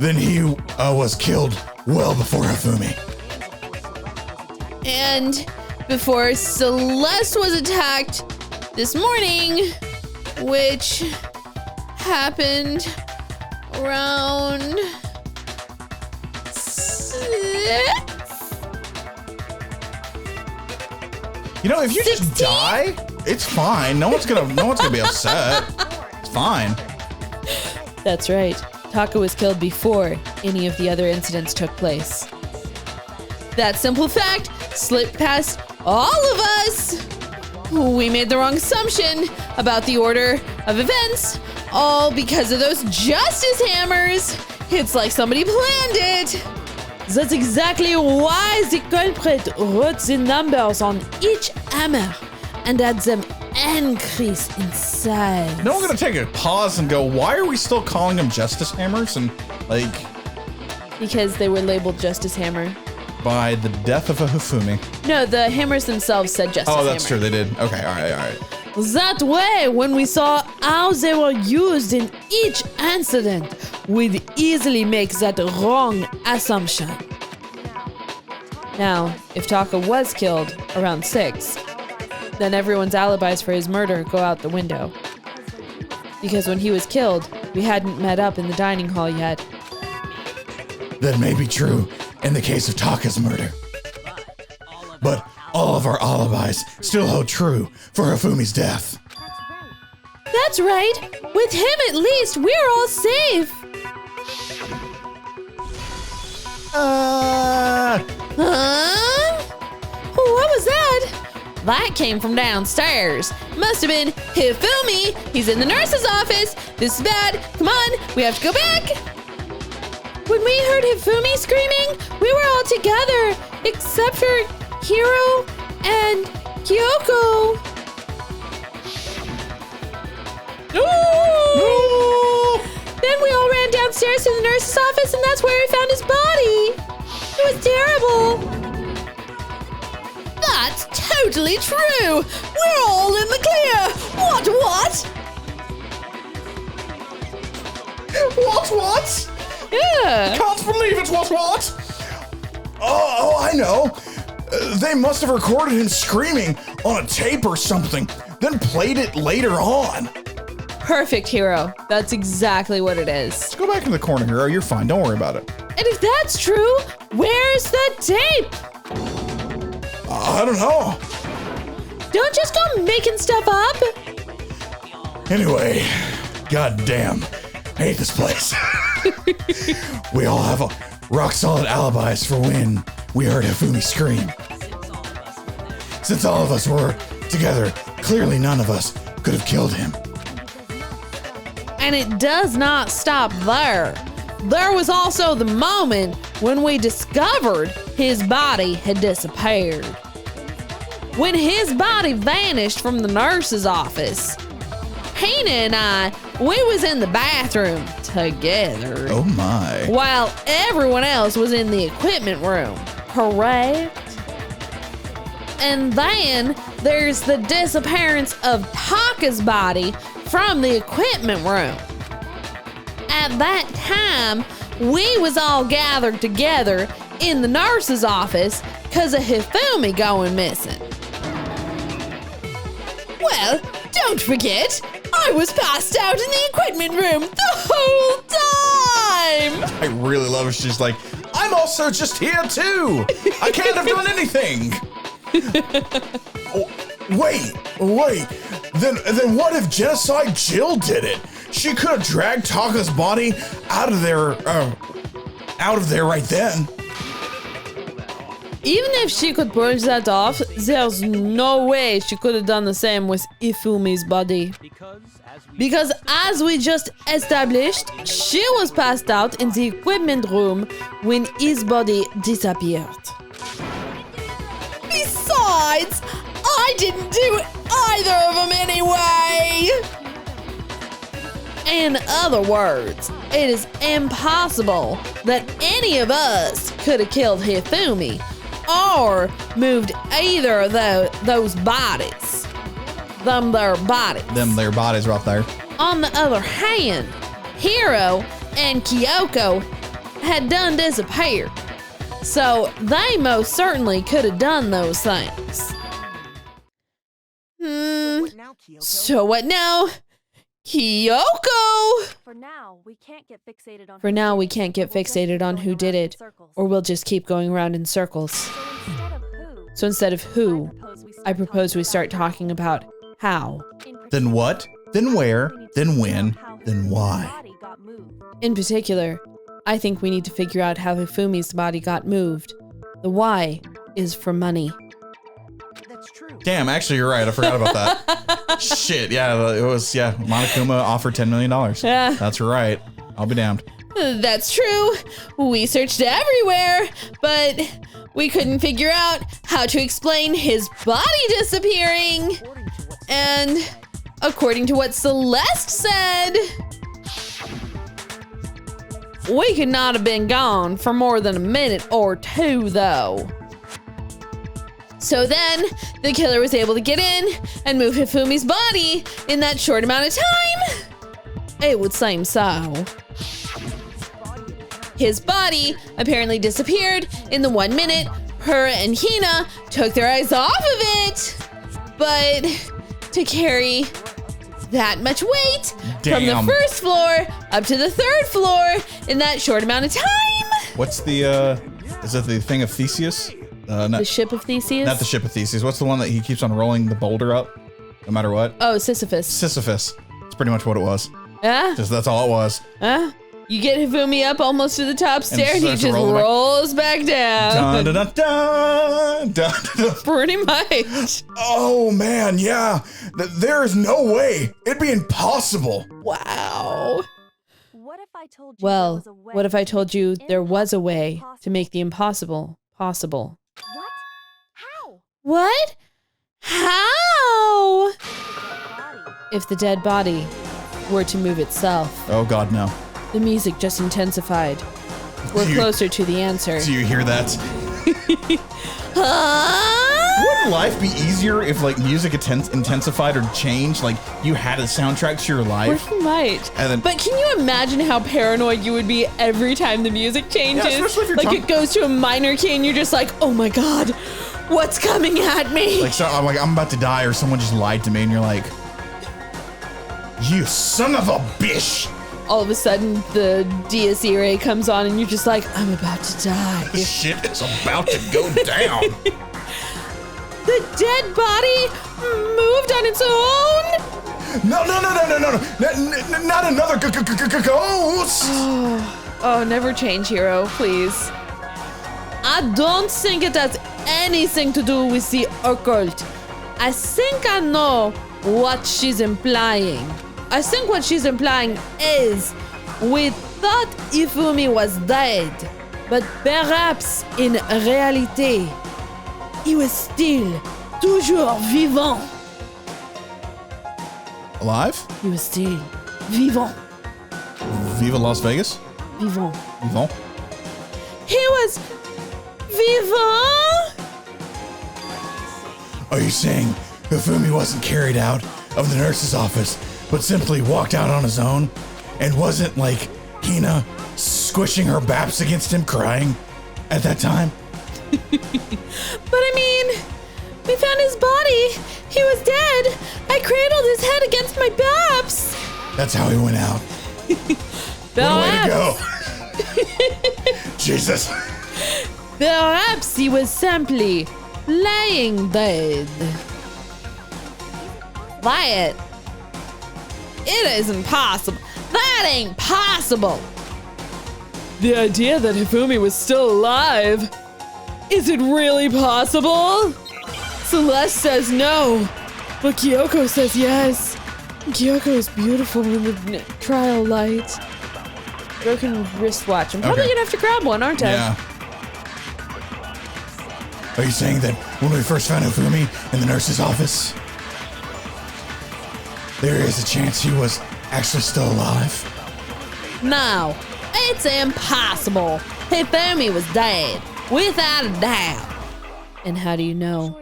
then he was killed well before Hifumi. And before Celeste was attacked this morning, which happened around 6. You know, if you 16? Just die, it's fine. No one's gonna be upset. It's fine. That's right. Taka was killed before any of the other incidents took place. That simple fact slipped past all of us. We made the wrong assumption about the order of events, all because of those justice hammers. It's like somebody planned it. That's exactly why the culprit wrote the numbers on each hammer and had them increase in size. No, I'm gonna take a pause and go, why are we still calling them justice hammers? And like, because they were labeled Justice Hammer. By the death of a Hifumi. No, the hammers themselves said Justice Hammer. Oh, that's true, they did. Okay, all right. That way, when we saw how they were used in each incident, we'd easily make that wrong assumption. Now, if Taka was killed around 6, then everyone's alibis for his murder go out the window. Because when he was killed, we hadn't met up in the dining hall yet. That may be true in the case of Taka's murder. But all of our alibis still hold true for Hifumi's death. That's right. With him at least, we're all safe. Huh? What was that? That came from downstairs. Must have been Hifumi. He's in the nurse's office. This is bad. Come on, we have to go back. When we heard Hifumi screaming, we were all together, except for Hiro and Kyoko. No! Then we all ran downstairs to the nurse's office, and that's where we found his body. It was terrible. That's totally true. We're all in the clear. What? What? Yeah. Can't believe it's what? Oh, I know. They must have recorded him screaming on a tape or something, then played it later on. Perfect, Hiro. That's exactly what it is. Let's go back in the corner, Hiro. You're fine. Don't worry about it. And if that's true, where's the tape? I don't know. Don't just go making stuff up. Anyway, goddamn, I hate this place. We all have rock-solid alibis for when we heard Hifumi scream. Since all of us were together, clearly none of us could have killed him. And it does not stop there. There was also the moment when we discovered his body had disappeared. When his body vanished from the nurse's office, Hina and I, we was in the bathroom together. Oh my. While everyone else was in the equipment room, correct? And then there's the disappearance of Taka's body from the equipment room. At that time, we was all gathered together in the nurse's office because of Hifumi going missing. Well, don't forget, I was passed out in the equipment room the whole time! I really love it. She's like, I'm also just here too. I can't have done anything. Oh, wait. Then what if Genocide Jill did it? She could have dragged Taka's body out of there, out of there right then. Even if she could pull that off, there's no way she could have done the same with Ifumi's body. Because as we just established, she was passed out in the equipment room when his body disappeared. Besides, I didn't do either of them anyway! In other words, it is impossible that any of us could have killed Hifumi or moved either of those bodies. Them their bodies right there. On the other hand, Hiro and Kyoko had done disappear, so they most certainly could have done those things. So what now, Kyoko? For now, we can't get fixated on who did it, or we'll just keep going around in circles. So instead of who, I propose we start talking about how. Then what? Then where? Then when? Then why? In particular, I think we need to figure out how Hifumi's body got moved. The why is for money. That's true. Damn, actually, you're right. I forgot about that. Shit, yeah, it was, Monokuma offered $10 million. Yeah. That's right. I'll be damned. That's true. We searched everywhere, but we couldn't figure out how to explain his body disappearing. And according to what Celeste said, we could not have been gone for more than a minute or two, though. So then, the killer was able to get in and move Hifumi's body in that short amount of time? It would seem so. His body apparently disappeared in the 1 minute her and Hina took their eyes off of it. But to carry that much weight from the first floor up to the 3rd floor in that short amount of time. What's the, is it the thing of Theseus? The ship of Theseus? Not the ship of Theseus. What's the one that he keeps on rolling the boulder up, no matter what? Oh, Sisyphus. Sisyphus. That's pretty much what it was. Yeah? Just that's all it was. You get Hifumi up almost to the top stair and he just rolls back down. Dun, dun, dun, dun, dun, dun. Pretty much. Oh man, yeah. There is no way. It'd be impossible. Wow. What if I told you well, what if I told you there was a way to make the impossible possible? What? How? What? How? If the dead body were to move itself. Oh god, no. The music just intensified. We're closer to the answer. Do you hear that? Wouldn't life be easier if like music intensified or changed? Like you had a soundtrack to your life? You might. But can you imagine how paranoid you would be every time the music changes? Yeah, especially if you're like it goes to a minor key and you're just like, oh my god, what's coming at me? Like so, I'm about to die or someone just lied to me and you're like, you son of a bitch. All of a sudden, the Dies Irae comes on and you're just like, I'm about to die. This shit is about to go down. The dead body moved on its own? No. Not another ghost. Oh, never change, hero, please. I don't think it has anything to do with the occult. I think I know what she's implying. I think what she's implying is we thought Hifumi was dead, but perhaps in reality, he was still toujours vivant. Alive? He was still vivant. Viva Las Vegas? Vivant. Vivant? He was vivant? Are you saying Hifumi wasn't carried out of the nurse's office, but simply walked out on his own, and wasn't like Hina squishing her baps against him crying at that time? But I mean, we found his body. He was dead. I cradled his head against my baps. That's how he went out. What a way to go. Jesus. Perhaps he was simply laying dead. Wyatt. It isn't possible. That ain't possible. The idea that Hifumi was still alive. Is it really possible? Celeste says no, but Kyoko says yes. Kyoko is beautiful in the trial light. Broken wristwatch. I'm probably gonna have to grab one, aren't I? Yeah. Are you saying that when we first found Hifumi in the nurse's office, there is a chance he was actually still alive? No, it's impossible. Hifumi was dead, without a doubt. And how do you know?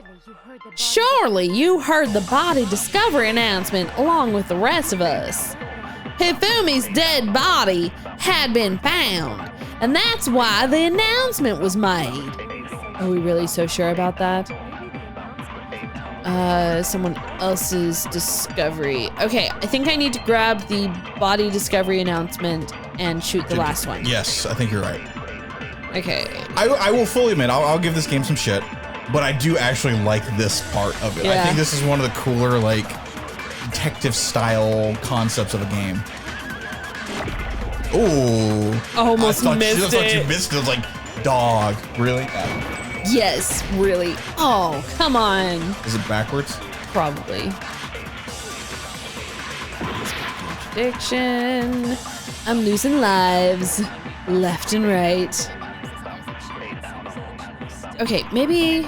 Surely you heard the body discovery announcement along with the rest of us. Hifumi's dead body had been found, and that's why the announcement was made. Are we really so sure about that? Someone else's discovery. Okay, I think I need to grab the body discovery announcement and shoot the last one. Yes, I think you're right. Okay. I will fully admit, I'll give this game some shit, but I do actually like this part of it. Yeah. I think this is one of the cooler, like, detective-style concepts of a game. Ooh. Almost I missed thought you it. missed it. I was like, dog. Really? Yes, really. Oh, come on. Is it backwards? Probably. Contradiction. I'm losing lives left and right. Okay, maybe.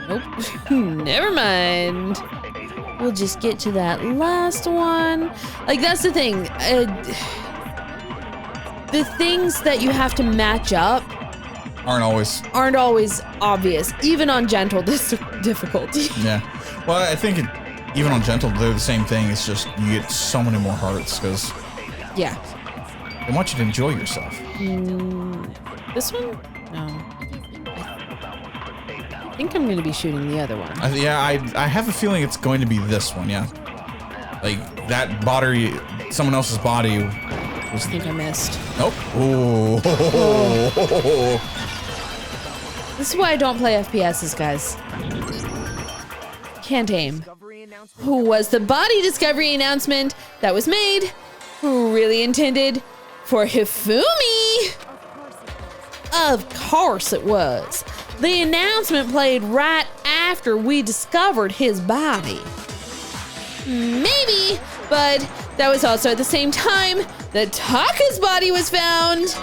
Nope. Never mind. We'll just get to that last one. Like, that's the thing. The things that you have to match up Aren't always obvious, even on gentle difficulty. Yeah. Well, I think even on gentle, they're the same thing. It's just you get so many more hearts because Yeah. they want you to enjoy yourself. This one? No. I think I'm gonna be shooting the other one. I have a feeling it's going to be this one. Yeah. Like that body, someone else's body. I think I missed. Nope. Ooh. This is why I don't play FPSs, guys. Can't aim. Who was the body discovery announcement that was made? Who really intended for Hifumi? Of course it was. The announcement played right after we discovered his body. Maybe, but that was also at the same time that Taka's body was found.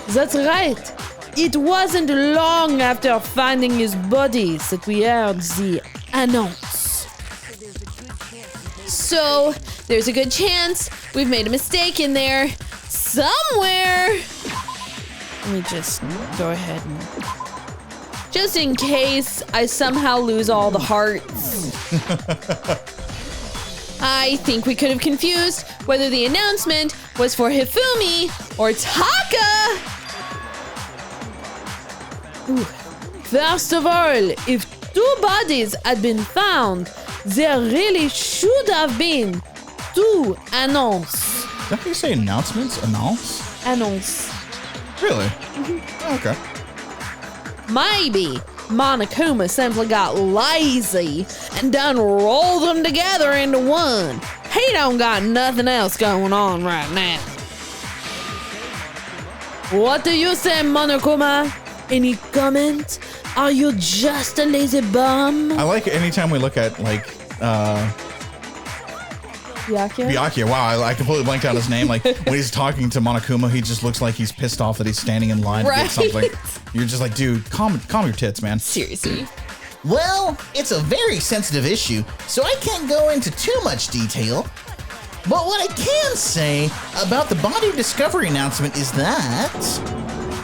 That's right. It wasn't long after finding his body that we heard the announce. So, there's a good chance we've made a mistake in there somewhere. Let me just go ahead and... Just in case I somehow lose all the hearts. I think we could have confused whether the announcement was for Hifumi or Taka. Ooh. First of all, if 2 bodies had been found, there really should have been 2 annonce. Is that how you say announcements? Announce? Annonce. Really? Okay. Maybe Monokuma simply got lazy and done rolled them together into one. He don't got nothing else going on right now. What do you say, Monokuma? Any comment? Are you just a lazy bum? I like anytime we look at like Byakuya. Wow, I completely blanked out his name. Like when he's talking to Monokuma, he just looks like he's pissed off that he's standing in line to get something. You're just like, dude, calm your tits, man. Seriously. Well, it's a very sensitive issue, so I can't go into too much detail. But what I can say about the body discovery announcement is that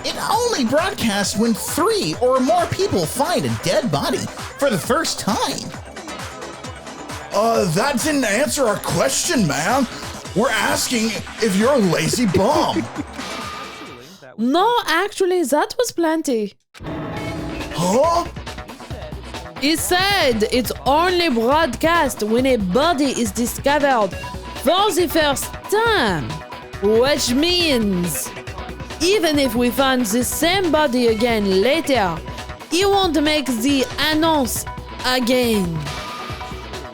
it only broadcasts when 3 or more people find a dead body for the first time. That didn't answer our question, man. We're asking if you're a lazy bum. No, actually, that was plenty. Huh? He said it's only broadcast when a body is discovered for the first time, which means even if we find the same body again later, he won't make the announce again.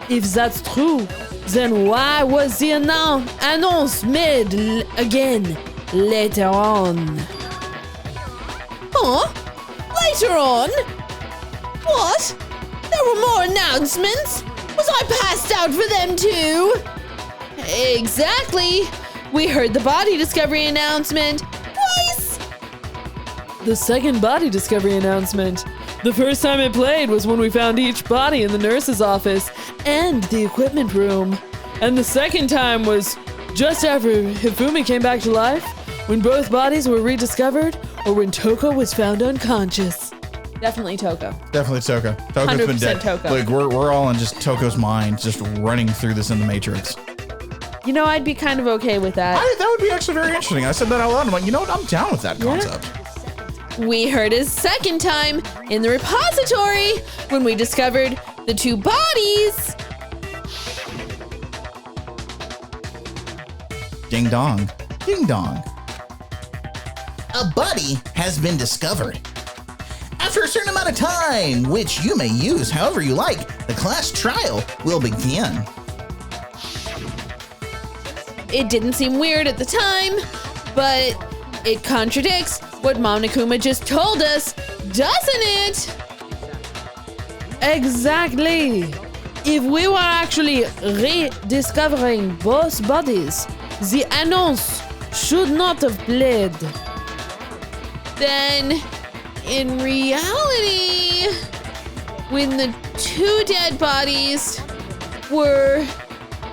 If that's true, then why was the announce made again later on. Huh? Later on? What? There were more announcements? Was I passed out for them too? Exactly. We heard the body discovery announcement twice. The second body discovery announcement. The first time it played was when we found each body in the nurse's office and the equipment room. And the second time was just after Hifumi came back to life, when both bodies were rediscovered, or when Toko was found unconscious. Definitely Toko. Definitely Toko. Toko's been dead. Toko. Like we're all in just Toko's mind, just running through this in the Matrix. You know, I'd be kind of okay with that. That would be actually very interesting. I said that out loud. I'm like, you know what? I'm down with that concept. We heard his second time in the repository when we discovered the two bodies. Ding dong. Ding dong. A buddy has been discovered. After a certain amount of time, which you may use however you like, the class trial will begin. It didn't seem weird at the time, but it contradicts what Mom Nakuma just told us, doesn't it? Exactly. If we were actually rediscovering both bodies, the annonce should not have played. Then, in reality, when the two dead bodies were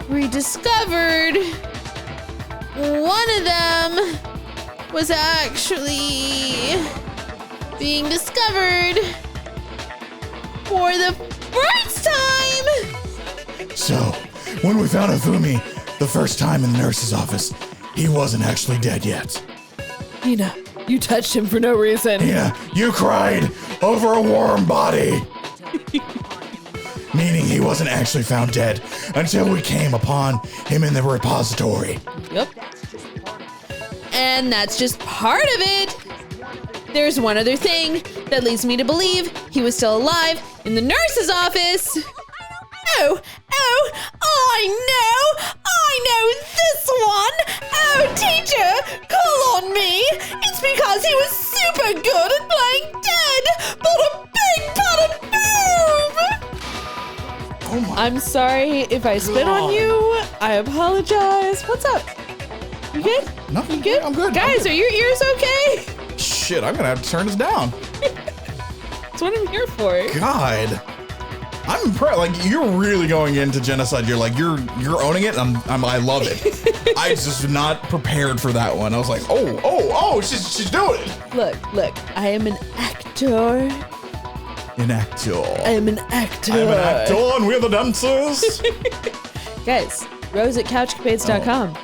rediscovered, one of them was actually being discovered for the first time. So, when we found Hifumi the first time in the nurse's office, he wasn't actually dead yet. Hina, you touched him for no reason. Hina, you cried over a warm body. Meaning he wasn't actually found dead until we came upon him in the repository. Yep. And that's just part of it. There's one other thing that leads me to believe he was still alive in the nurse's office. Oh, I know this one. Oh, teacher, call on me. It's because he was super good at playing dead, but a big pot of boob. Oh my. I'm sorry if I spit on you. I apologize. What's up? You good? Nothing. You good? I'm good. Guys, are your ears okay? Shit, I'm gonna have to turn this down. That's what I'm here for. God. I'm impressed. Like, you're really going into genocide. You're like, you're owning it. I love it. I was just not prepared for that one. I was like, she's doing it. Look, I am an actor. An actor. I am an actor. I'm an actor and we're the dancers. Guys, Rose at CouchCapades.com.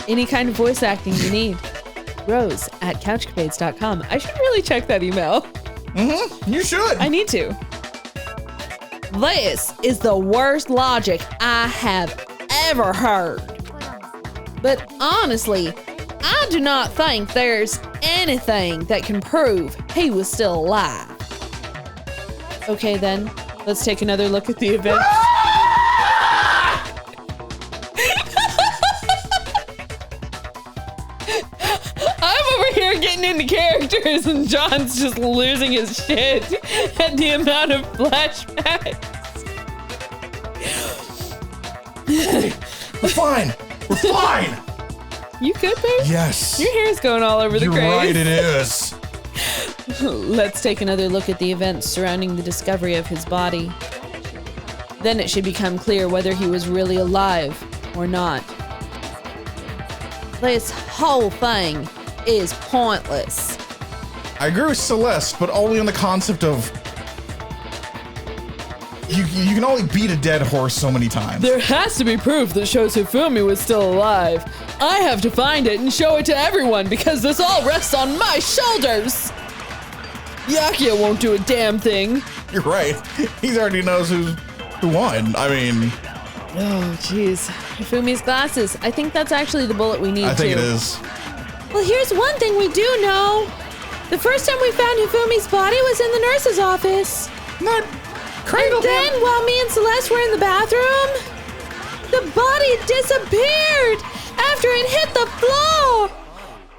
Any kind of voice acting you need. Rose at CouchCapades.com. I should really check that email. Mm-hmm. You should. I need to. This is the worst logic I have ever heard. But honestly, I do not think there's anything that can prove he was still alive. Okay then, let's take another look at the event. I'm over here getting into characters and John's just losing his shit at the amount of flashbacks. We're fine. We're fine. You good, babe? Yes. Your hair's going all over the You're grace. right, it is. Let's take another look at the events surrounding the discovery of his body. Then it should become clear whether he was really alive or not. This whole thing is pointless. I agree with Celeste, but only on the concept of you can only beat a dead horse so many times. There has to be proof that shows Hifumi was still alive. I have to find it and show it to everyone because this all rests on my shoulders. Yakia won't do a damn thing. You're right. He already knows who won. I mean, Oh, jeez. Hifumi's glasses. I think that's actually the bullet we need I think to. it is. Well, here's one thing we do know. The first time we found Hifumi's body was in the nurse's office. Not And then, while me and Celeste were in the bathroom, the body disappeared. after it hit the floor.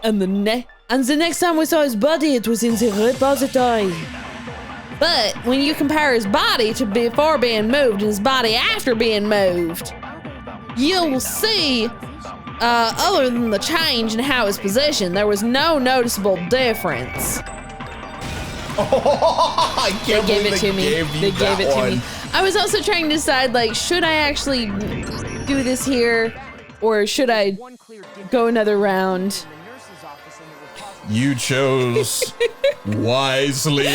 And the next time we saw his body, it was in the repository. But when you compare his body to before being moved and his body after being moved, you'll see, other than the change in how it's positioned, there was no noticeable difference. Oh, I can't They gave believe it to me. They gave it to me. I was also trying to decide, like, should I actually do this here, or should I go another round? You chose wisely.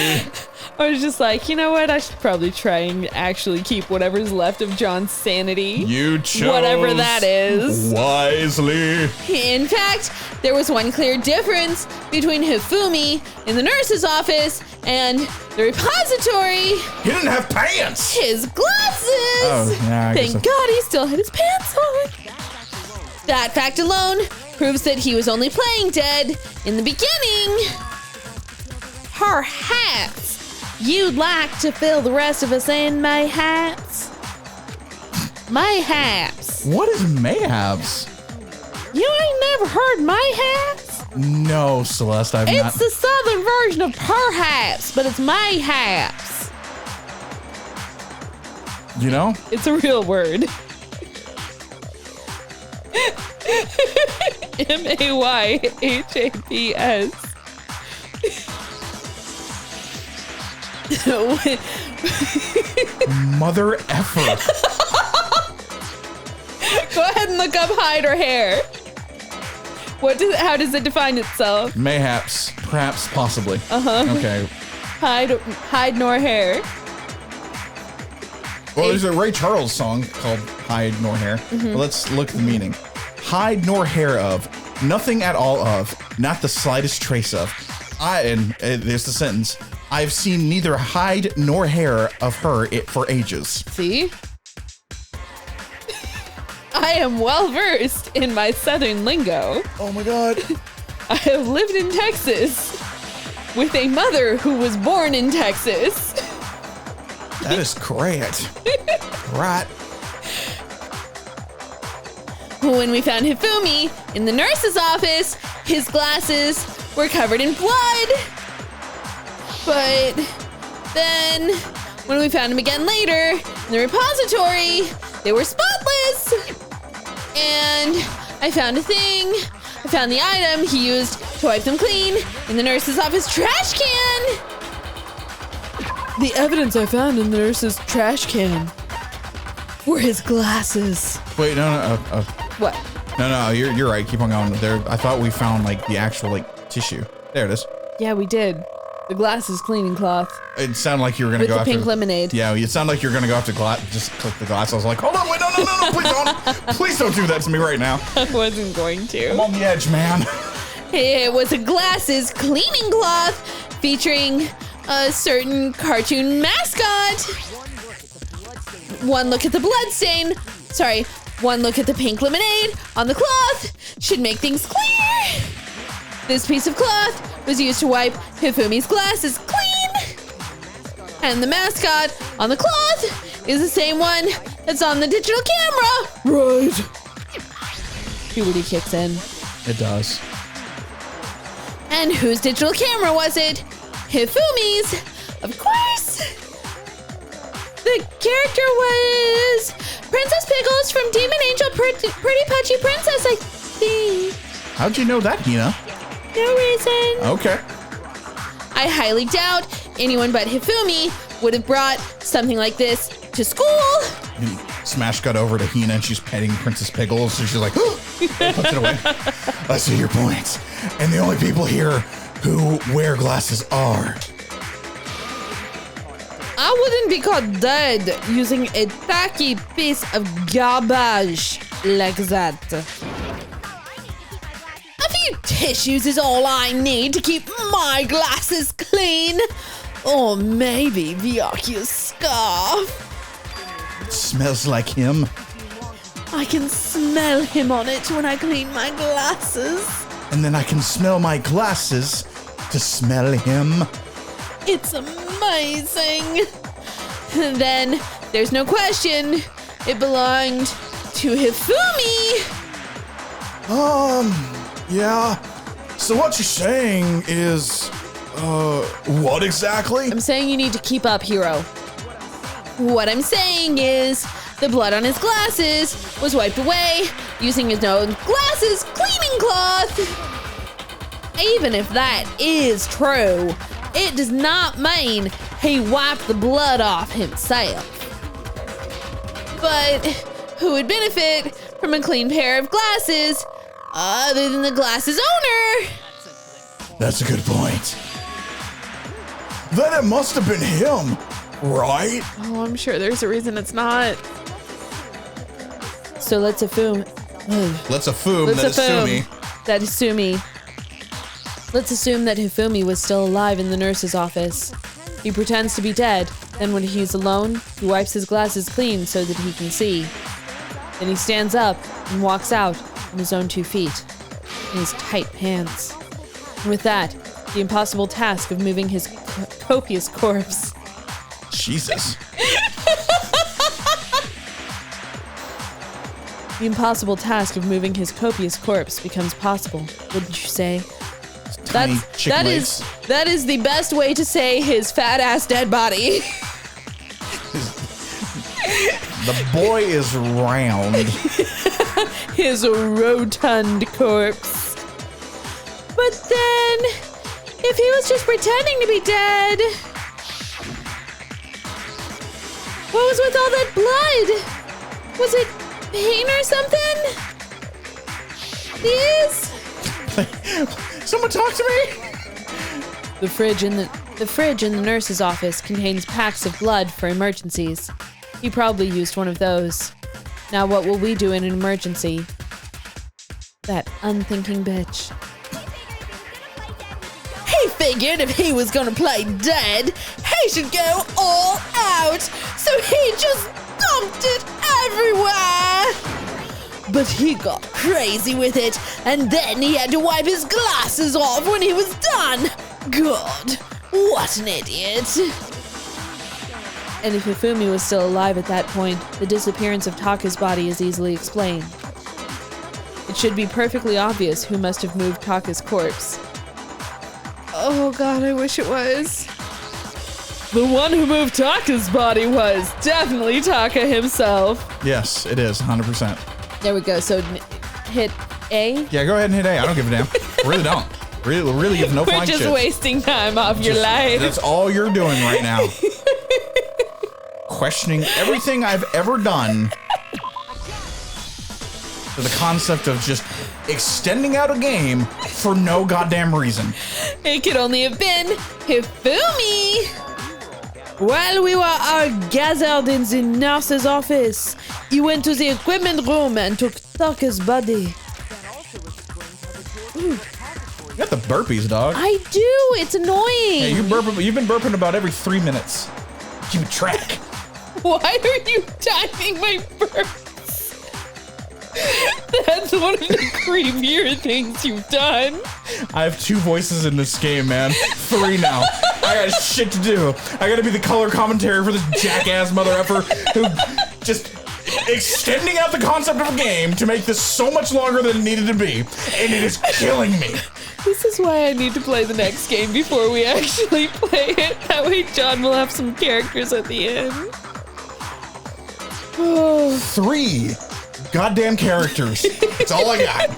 I was just like, you know what? I should probably try and actually keep whatever's left of John's sanity. You chose whatever that is. wisely. In fact, there was one clear difference between Hifumi in the nurse's office and the repository. He didn't have pants. His glasses! Oh, yeah, I guess Thank so. God he still had his pants on. That fact alone proves that he was only playing dead in the beginning. Perhaps you'd like to fill the rest of us in, mayhaps? Mayhaps. What is mayhaps? You ain't never heard mayhaps? No, Celeste, I've not. It's the southern version of perhaps, but it's mayhaps. You know? It's a real word. MAYHAPS. Mother effer. Go ahead and look up hide or hair. How does it define itself? Mayhaps. Perhaps. Possibly. Okay. Hide nor hair. Well, there's a Ray Charles song called Hide Nor Hair. Well, let's look at the meaning. Hide nor hair of, nothing at all of, not the slightest trace of. There's the sentence. I've seen neither hide nor hair of her for ages. See? I am well versed in my southern lingo. Oh my God. I have lived in Texas with a mother who was born in Texas. That is great. Right. When we found Hifumi in the nurse's office, his glasses were covered in blood. But then, when we found him again later in the repository, they were spotless. And I found a thing. I found the item he used to wipe them clean in the nurse's office trash can. The evidence I found in the nurse's trash can were his glasses. Wait, no. What? No, you're right. Keep on going. There, I thought we found like the actual tissue. There it is. Yeah, we did. The glasses cleaning cloth. It sounded like you were gonna With go the after pink lemonade. Yeah, it sounded like you were gonna go after just click the glass. I was like, hold on, wait, no, please don't, please don't do that to me right now. I wasn't going I'm to. on the edge, man. It was a glasses cleaning cloth featuring a certain cartoon mascot. One look at the pink lemonade on the cloth should make things clear. This piece of cloth was used to wipe Hifumi's glasses clean. And the mascot on the cloth is the same one that's on the digital camera. Right. Puberty kicks in. It does. And whose digital camera was it? Hifumi's, of course. The character was Princess Pickles from Demon Angel Pretty Pudgy Princess, I think. How'd you know that, Hina? No reason. Okay. I highly doubt anyone but Hifumi would have brought something like this to school. And Smash got over to Hina and she's petting Princess Pickles. So she's like, puts it away. I see your point. And the only people here who wear glasses are. I wouldn't be caught dead using a tacky piece of garbage like that. A few tissues is all I need to keep my glasses clean. Or maybe the Oculus scarf. It smells like him. I can smell him on it when I clean my glasses. And then I can smell my glasses to smell him. It's amazing. Then there's no question. It belonged to Hifumi. Yeah. So what you're saying is, what exactly? I'm saying you need to keep up, hero. What I'm saying is, the blood on his glasses was wiped away using his own glasses cleaning cloth. Even if that is true, it does not mean he wiped the blood off himself. But who would benefit from a clean pair of glasses other than the glasses owner? That's a good point. Then it must have been him, right? Oh, I'm sure there's a reason it's not. So let's assume. Let's assume that it's Sumi. That is Sumi. Let's assume that Hifumi was still alive in the nurse's office. He pretends to be dead. Then when he's alone, he wipes his glasses clean so that he can see. Then he stands up and walks out on his own 2 feet, in his tight pants. And with that, the impossible task of moving his copious corpse. Jesus. The impossible task of moving his copious corpse becomes possible, wouldn't you say? Tiny chicken legs. That is the best way to say his fat ass dead body. The boy is round. His rotund corpse. But then, if he was just pretending to be dead, what was with all that blood? Was it pain or something? Please? Someone talk to me. The fridge in the nurse's office contains packs of blood for emergencies. He probably used one of those. Now what will we do in an emergency? That unthinking bitch. He figured if he was gonna play dead, he should go all out, so he just dumped it everywhere. But he got crazy with it, and then he had to wipe his glasses off when he was done. God, what an idiot. And if Hifumi was still alive at that point, the disappearance of Taka's body is easily explained. It should be perfectly obvious who must have moved Taka's corpse. Oh God, I wish it was. The one who moved Taka's body was definitely Taka himself. Yes, it is, 100%. There we go, so hit A? Yeah, go ahead and hit A. I don't give a damn. Really don't. Really give no We're flying just shits. wasting time off your life. That's all you're doing right now. Questioning everything I've ever done to the concept of just extending out a game for no goddamn reason. It could only have been Hifumi. While we were all gathered in the nurse's office, he went to the equipment room and took Taka's body. You got the burpees, dog. I do, it's annoying. Hey, you've been burping about every 3 minutes. Keep track. Why are you timing my burps? That's one of the creepier things you've done. I have 2 voices in this game, man. 3 now. I got shit to do. I gotta be the color commentary for this jackass mother effer who just extending out the concept of a game to make this so much longer than it needed to be, and it is killing me. This is why I need to play the next game before we actually play it. That way John will have some characters at the end. 3 goddamn characters. That's all I got.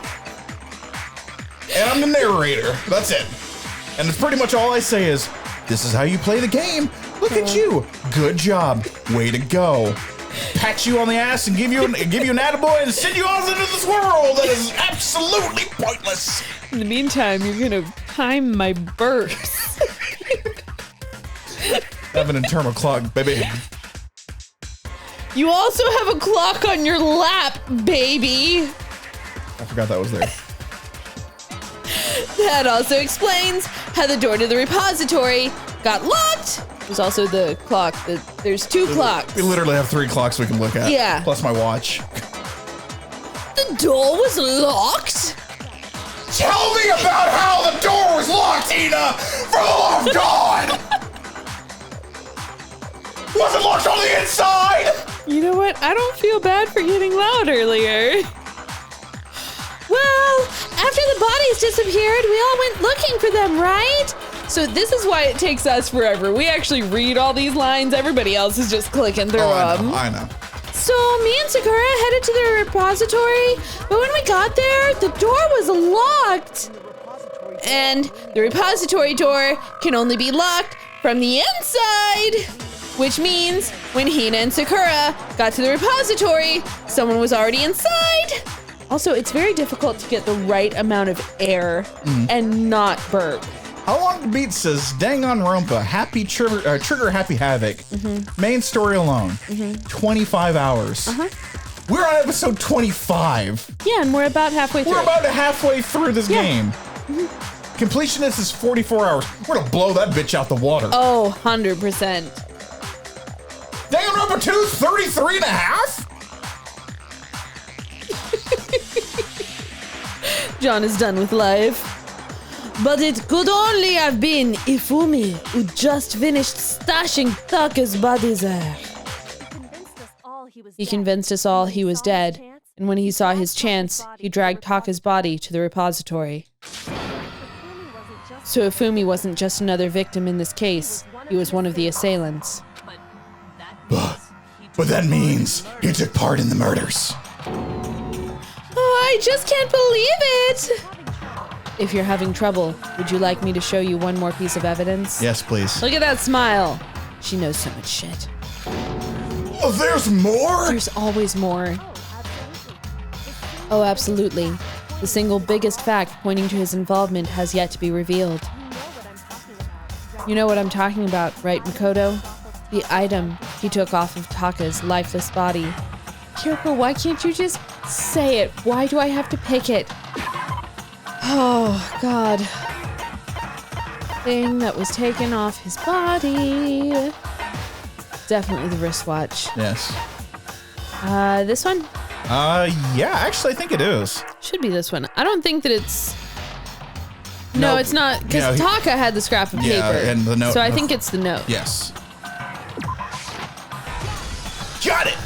And I'm the narrator. That's it. And it's pretty much all I say is, this is how you play the game. Look at you. Good job. Way to go. Pat you on the ass and give you an attaboy and send you off into this world that is absolutely pointless. In the meantime, you're gonna time my burps. Have an internal clock, baby. You also have a clock on your lap, baby. I forgot that was there. That also explains how the door to the repository got locked. There's also the clock. There's 2 clocks. We literally have 3 clocks we can look at. Yeah. Plus my watch. The door was locked? Tell me about how the door was locked, Tina! For the love of God! Was it locked on the inside? You know what? I don't feel bad for getting loud earlier. Well, guys disappeared. We all went looking for them, right? So this is why it takes us forever. We actually read all these lines. Everybody else is just clicking through them. I know. So me and Sakura headed to the repository, but when we got there, the door was locked. And the repository door can only be locked from the inside, which means when Hina and Sakura got to the repository, someone was already inside. Also, it's very difficult to get the right amount of air and not burp. How Long to Beat says Danganronpa, Happy Trigger Happy Havoc. Main story alone. 25 hours. We're on episode 25. Yeah, and we're about halfway through. We're about halfway through this game. Completionist is 44 hours. We're gonna blow that bitch out the water. Oh, 100%. Danganronpa 2 is 33 and a half? John is done with life. But it could only have been Ifumi, who just finished stashing Taka's body there. He convinced us all he was dead, and when he saw his chance, he dragged Taka's body to the repository. So Ifumi wasn't just another victim in this case, he was one of the assailants. But that means he took part in the murders. Oh, I just can't believe it! If you're having trouble, would you like me to show you one more piece of evidence? Yes, please. Look at that smile. She knows so much shit. Oh, there's more? There's always more. Oh, absolutely. The single biggest fact pointing to his involvement has yet to be revealed. You know what I'm talking about, right, Makoto? The item he took off of Taka's lifeless body. Kyoko, why can't you just say it? Why do I have to pick it? Oh, God. Thing that was taken off his body. Definitely the wristwatch. Yes. This one? Yeah, actually, I think it is. Should be this one. I don't think that it's... No, Nope. it's not, because Taka had the scrap of Yeah, paper. and the note. So I think it's the note. Yes. Got it!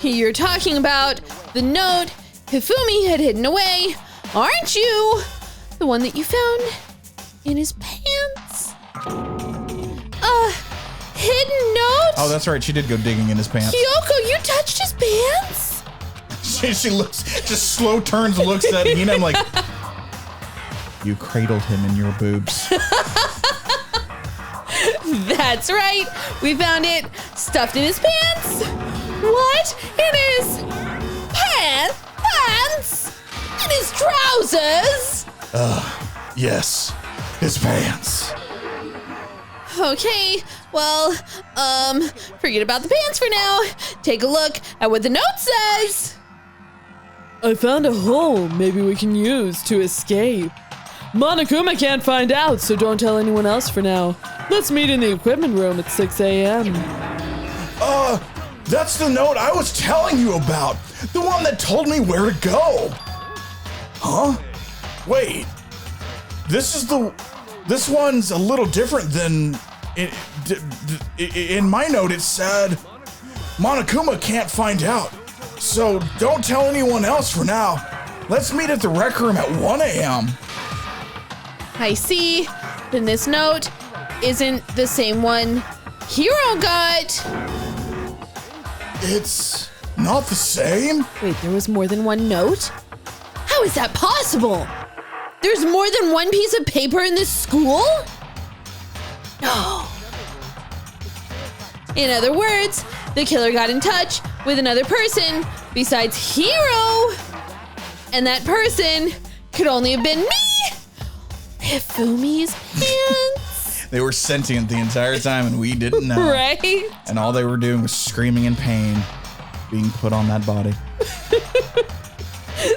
You're talking about the note Hifumi had hidden away, aren't you? The one that you found in his pants? Hidden note? Oh, that's right. She did go digging in his pants. Kyoko, you touched his pants? She looks, just slow turns, looks at me, and I'm like, you cradled him in your boobs. That's right. We found it stuffed in his pants. What? In his pants? In his trousers? Yes, his pants. Okay, well, forget about the pants for now. Take a look at what the note says. I found a hole maybe we can use to escape. Monokuma can't find out, so don't tell anyone else for now. Let's meet in the equipment room at 6 a.m. That's the note I was telling you about. The one that told me where to go. Huh? Wait. This one's a little different than... In my note, it said, Monokuma can't find out. So don't tell anyone else for now. Let's meet at the rec room at 1 a.m. I see. Then this note isn't the same one Hiro got. It's not the same? Wait, there was more than one note? How is that possible? There's more than one piece of paper in this school? No. In other words, the killer got in touch with another person besides Hiro. And that person could only have been me. Hifumi's pants. They were sentient the entire time and we didn't know. Right? And all they were doing was screaming in pain, being put on that body.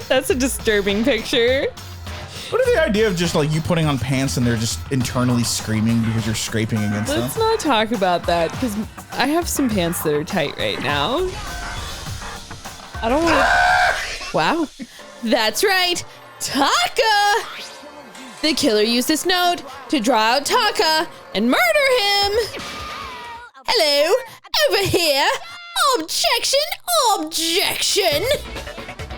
That's a disturbing picture. What is the idea of just like you putting on pants and they're just internally screaming because you're scraping against Let's them? not talk about that, because I have some pants that are tight right now. I don't want to... Wow. That's right. Taka! The killer used this note to draw out Taka and murder him. Hello, over here. Objection, objection.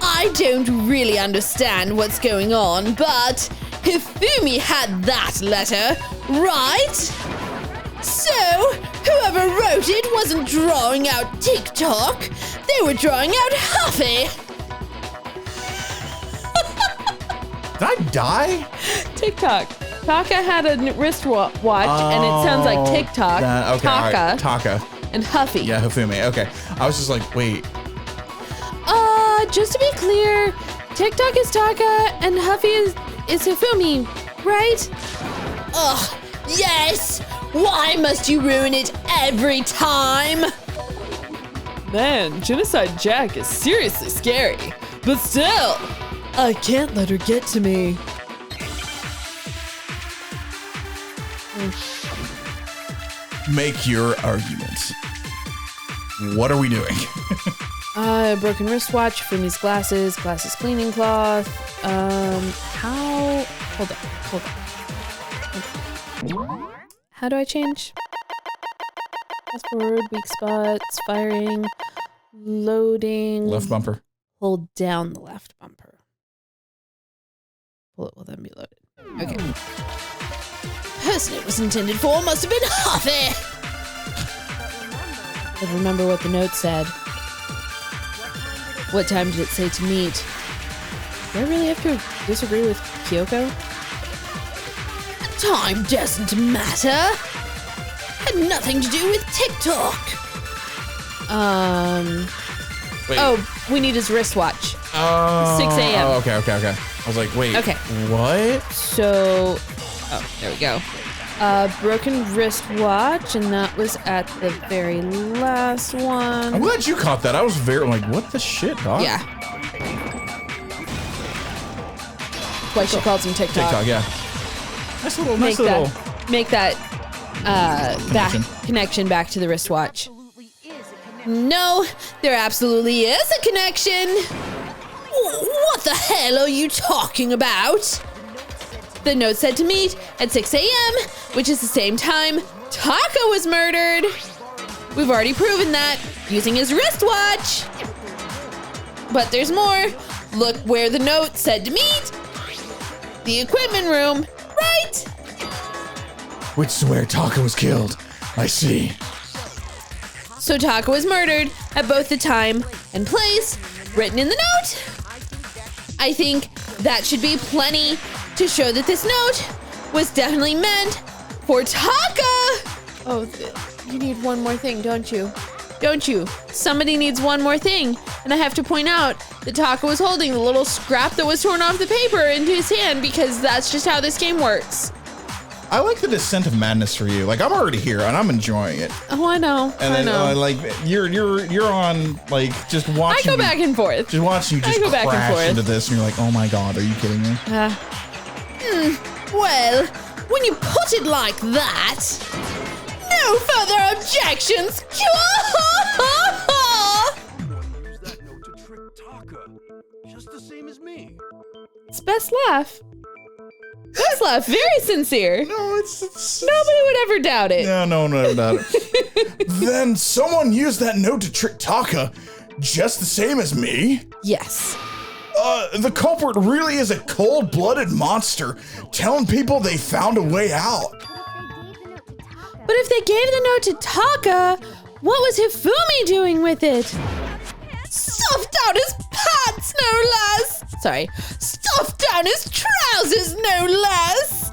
I I don't really understand what's going on, but Hifumi had that letter, right? So, whoever wrote it wasn't drawing out TikTok, they were drawing out Huffy. Did I die? TikTok. Taka had a wristwatch, and it sounds like TikTok. Okay, Taka. all right. Taka. And Huffy. Yeah, Hifumi. Okay. I was just like, wait. Just to be clear, TikTok is Taka and Huffy is Hifumi, right? Ugh, yes! Why must you ruin it every time? Man, Genocide Jack is seriously scary. But still, I can't let her get to me. Make your argument. What are we doing? Broken wristwatch, Fumi's glasses cleaning cloth. Hold on. How do I change? Fast forward, weak spots, firing, loading. Left bumper. Hold down the left bumper. Pull it will then be loaded. Okay. Person it was intended for must have been Huffy. But remember what the note said. What time did it say to meet? Do I really have to disagree with Kyoko? Time doesn't matter. Had nothing to do with TikTok. Wait. Oh, we need his wristwatch. 6 a.m. Oh, okay. I was like, wait. Okay. What? So, there we go. Broken wristwatch, and that was at the very last one. I'm glad you caught that. I was very like, what the shit, dog? Yeah. Why she calls him TikTok. TikTok, yeah. Nice little. Make that Connection. connection back to the wristwatch. No, there absolutely is a connection. What the hell are you talking about? The note said to meet at 6 a.m., which is the same time Taka was murdered. We've already proven that using his wristwatch. But there's more. Look where the note said to meet. The equipment room, right? Which is where Taka was killed. I see. So Taka was murdered at both the time and place written in the note. I think that should be plenty to show that this note was definitely meant for Taka. Oh, you need one more thing, don't you? Don't you? Somebody needs one more thing. And I have to point out that Taka was holding the little scrap that was torn off the paper into his hand because that's just how this game works. I like the descent of madness for you. Like, I'm already here and I'm enjoying it. Oh, I know. And then, like, you're on, like, just watching. I go back and forth. Just watching you just go back and crash forth. into this, and you're like, oh my god, are you kidding me? Well, when you put it like that, no further objections. Use that note to trick Taka, just the same as me. It's best laugh. Best laugh, very sincere. No, it's Nobody would ever doubt it. no, doubt it. Then someone used that note to trick Taka, just the same as me? Yes. The culprit really is a cold-blooded monster, telling people they found a way out. But if they gave the note to Taka, what was Hifumi doing with it? Stuffed down his pants, no less. Sorry. Stuffed down his trousers, no less.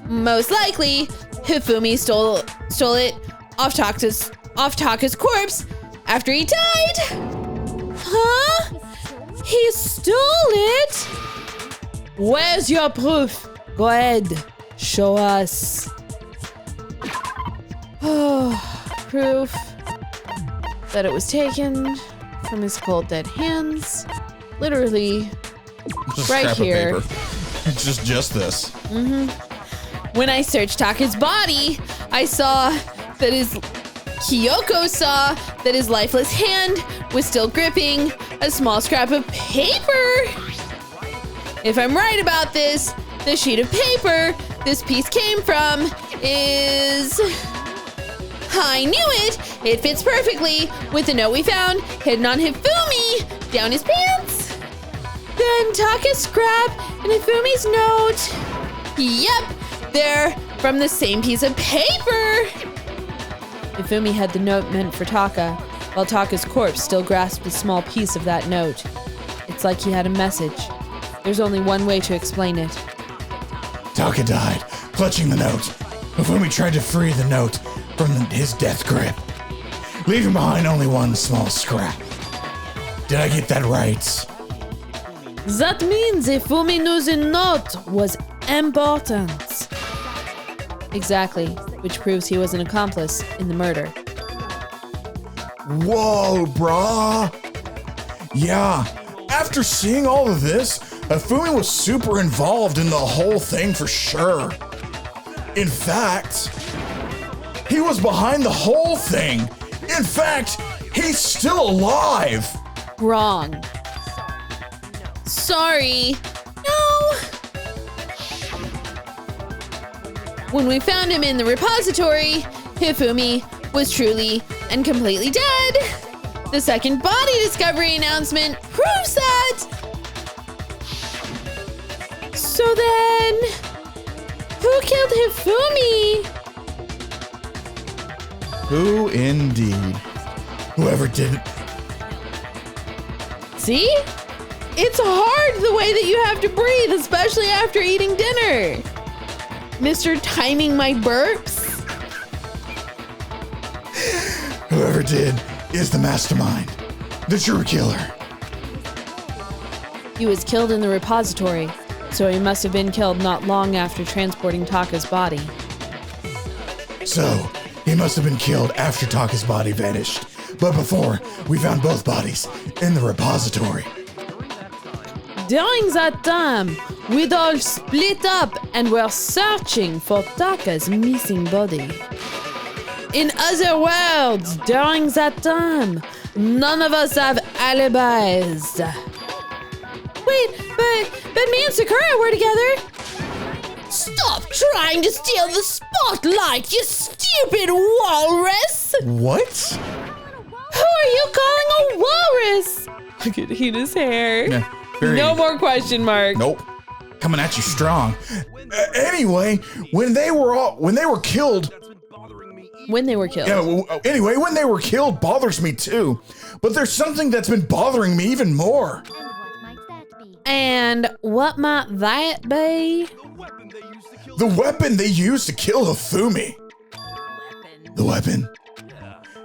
Most likely, Hifumi stole it off Taka's corpse after he died. Huh? He stole it? Where's your proof? Go ahead. Show us. Proof that it was taken from his cold dead hands. Literally, Just a right scrap of here. paper. Just this. When I searched Taka's body, I saw that Kyoko saw that his lifeless hand was still gripping a small scrap of paper. If I'm right about this, the sheet of paper this piece came from is... I knew it! It fits perfectly with the note we found hidden on Hifumi down his pants. Then Taka's scrap and Hifumi's note. Yep, they're from the same piece of paper. Hifumi had the note meant for Taka, while Taka's corpse still grasped a small piece of that note. It's like he had a message. There's only one way to explain it. Taka died, clutching the note. Hifumi tried to free the note from his death grip, leaving behind only one small scrap. Did I get that right? That means Hifumi knew the note was important. Exactly, which proves he was an accomplice in the murder. Whoa, brah. Yeah, after seeing all of this, Hifumi was super involved in the whole thing for sure. In fact, he was behind the whole thing. In fact, he's still alive. Wrong. Sorry. No. When we found him in the repository, Hifumi was truly and completely dead. The second body discovery announcement proves that. So then, who killed Hifumi? Who indeed? Whoever did it. See? It's hard the way that you have to breathe, especially after eating dinner. Mr. Timing my burps. Whoever did is the mastermind, the true killer. He was killed in the repository, so he must have been killed not long after transporting Taka's body. So, he must have been killed after Taka's body vanished, but before we found both bodies in the repository. During that time, we'd all split up and were searching for Taka's missing body. In other words, during that time, none of us have alibis. Wait, but me and Sakura were together. Stop trying to steal the spotlight, you stupid walrus! What? Who are you calling a walrus? Look at Hina's hair. Yeah, No more question mark. Nope. Coming at you strong. Anyway, when they were killed. When they were killed. Yeah. Anyway, when they were killed bothers me too. But there's something that's been bothering me even more. And what might that be? And what might that be? The weapon they used to kill Hifumi. The weapon?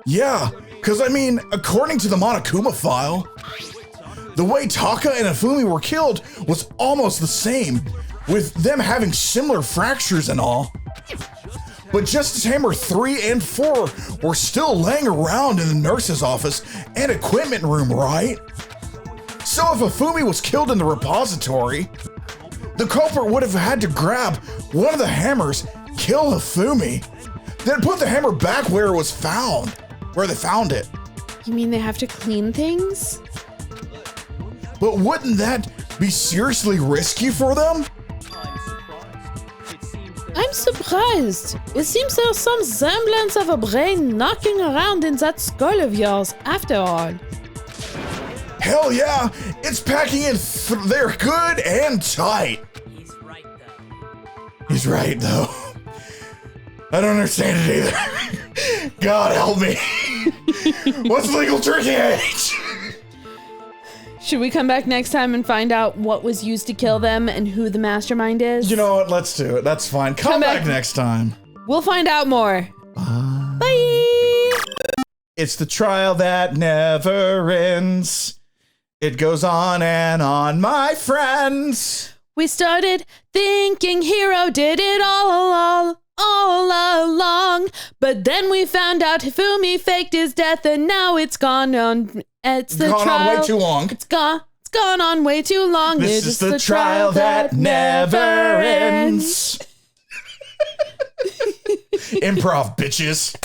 Yeah, because I mean, according to the Monokuma file, the way Taka and Hifumi were killed was almost the same, with them having similar fractures and all. But Justice Hammer 3 and 4 were still laying around in the nurse's office and equipment room, right? So if Hifumi was killed in the repository, the culprit would have had to grab one of the hammers, kill Hifumi, then put the hammer back where it was found, where they found it. You mean they have to clean things? But wouldn't that be seriously risky for them? I'm surprised. It seems there's some semblance of a brain knocking around in that skull of yours, after all. Hell yeah, it's packing in there good and tight. He's right though. I don't understand it either. God help me. What's legal drinking age? Should we come back next time and find out what was used to kill them and who the mastermind is? You know what? Let's do it. That's fine. Come back next time. We'll find out more. Bye. It's the trial that never ends. It goes on and on, my friends. We started thinking Hero did it all along. But then we found out Hifumi faked his death and now it's gone on. It's the Gone trial. on way too long. It's gone on way too long. This is the trial that never ends. Improv, bitches.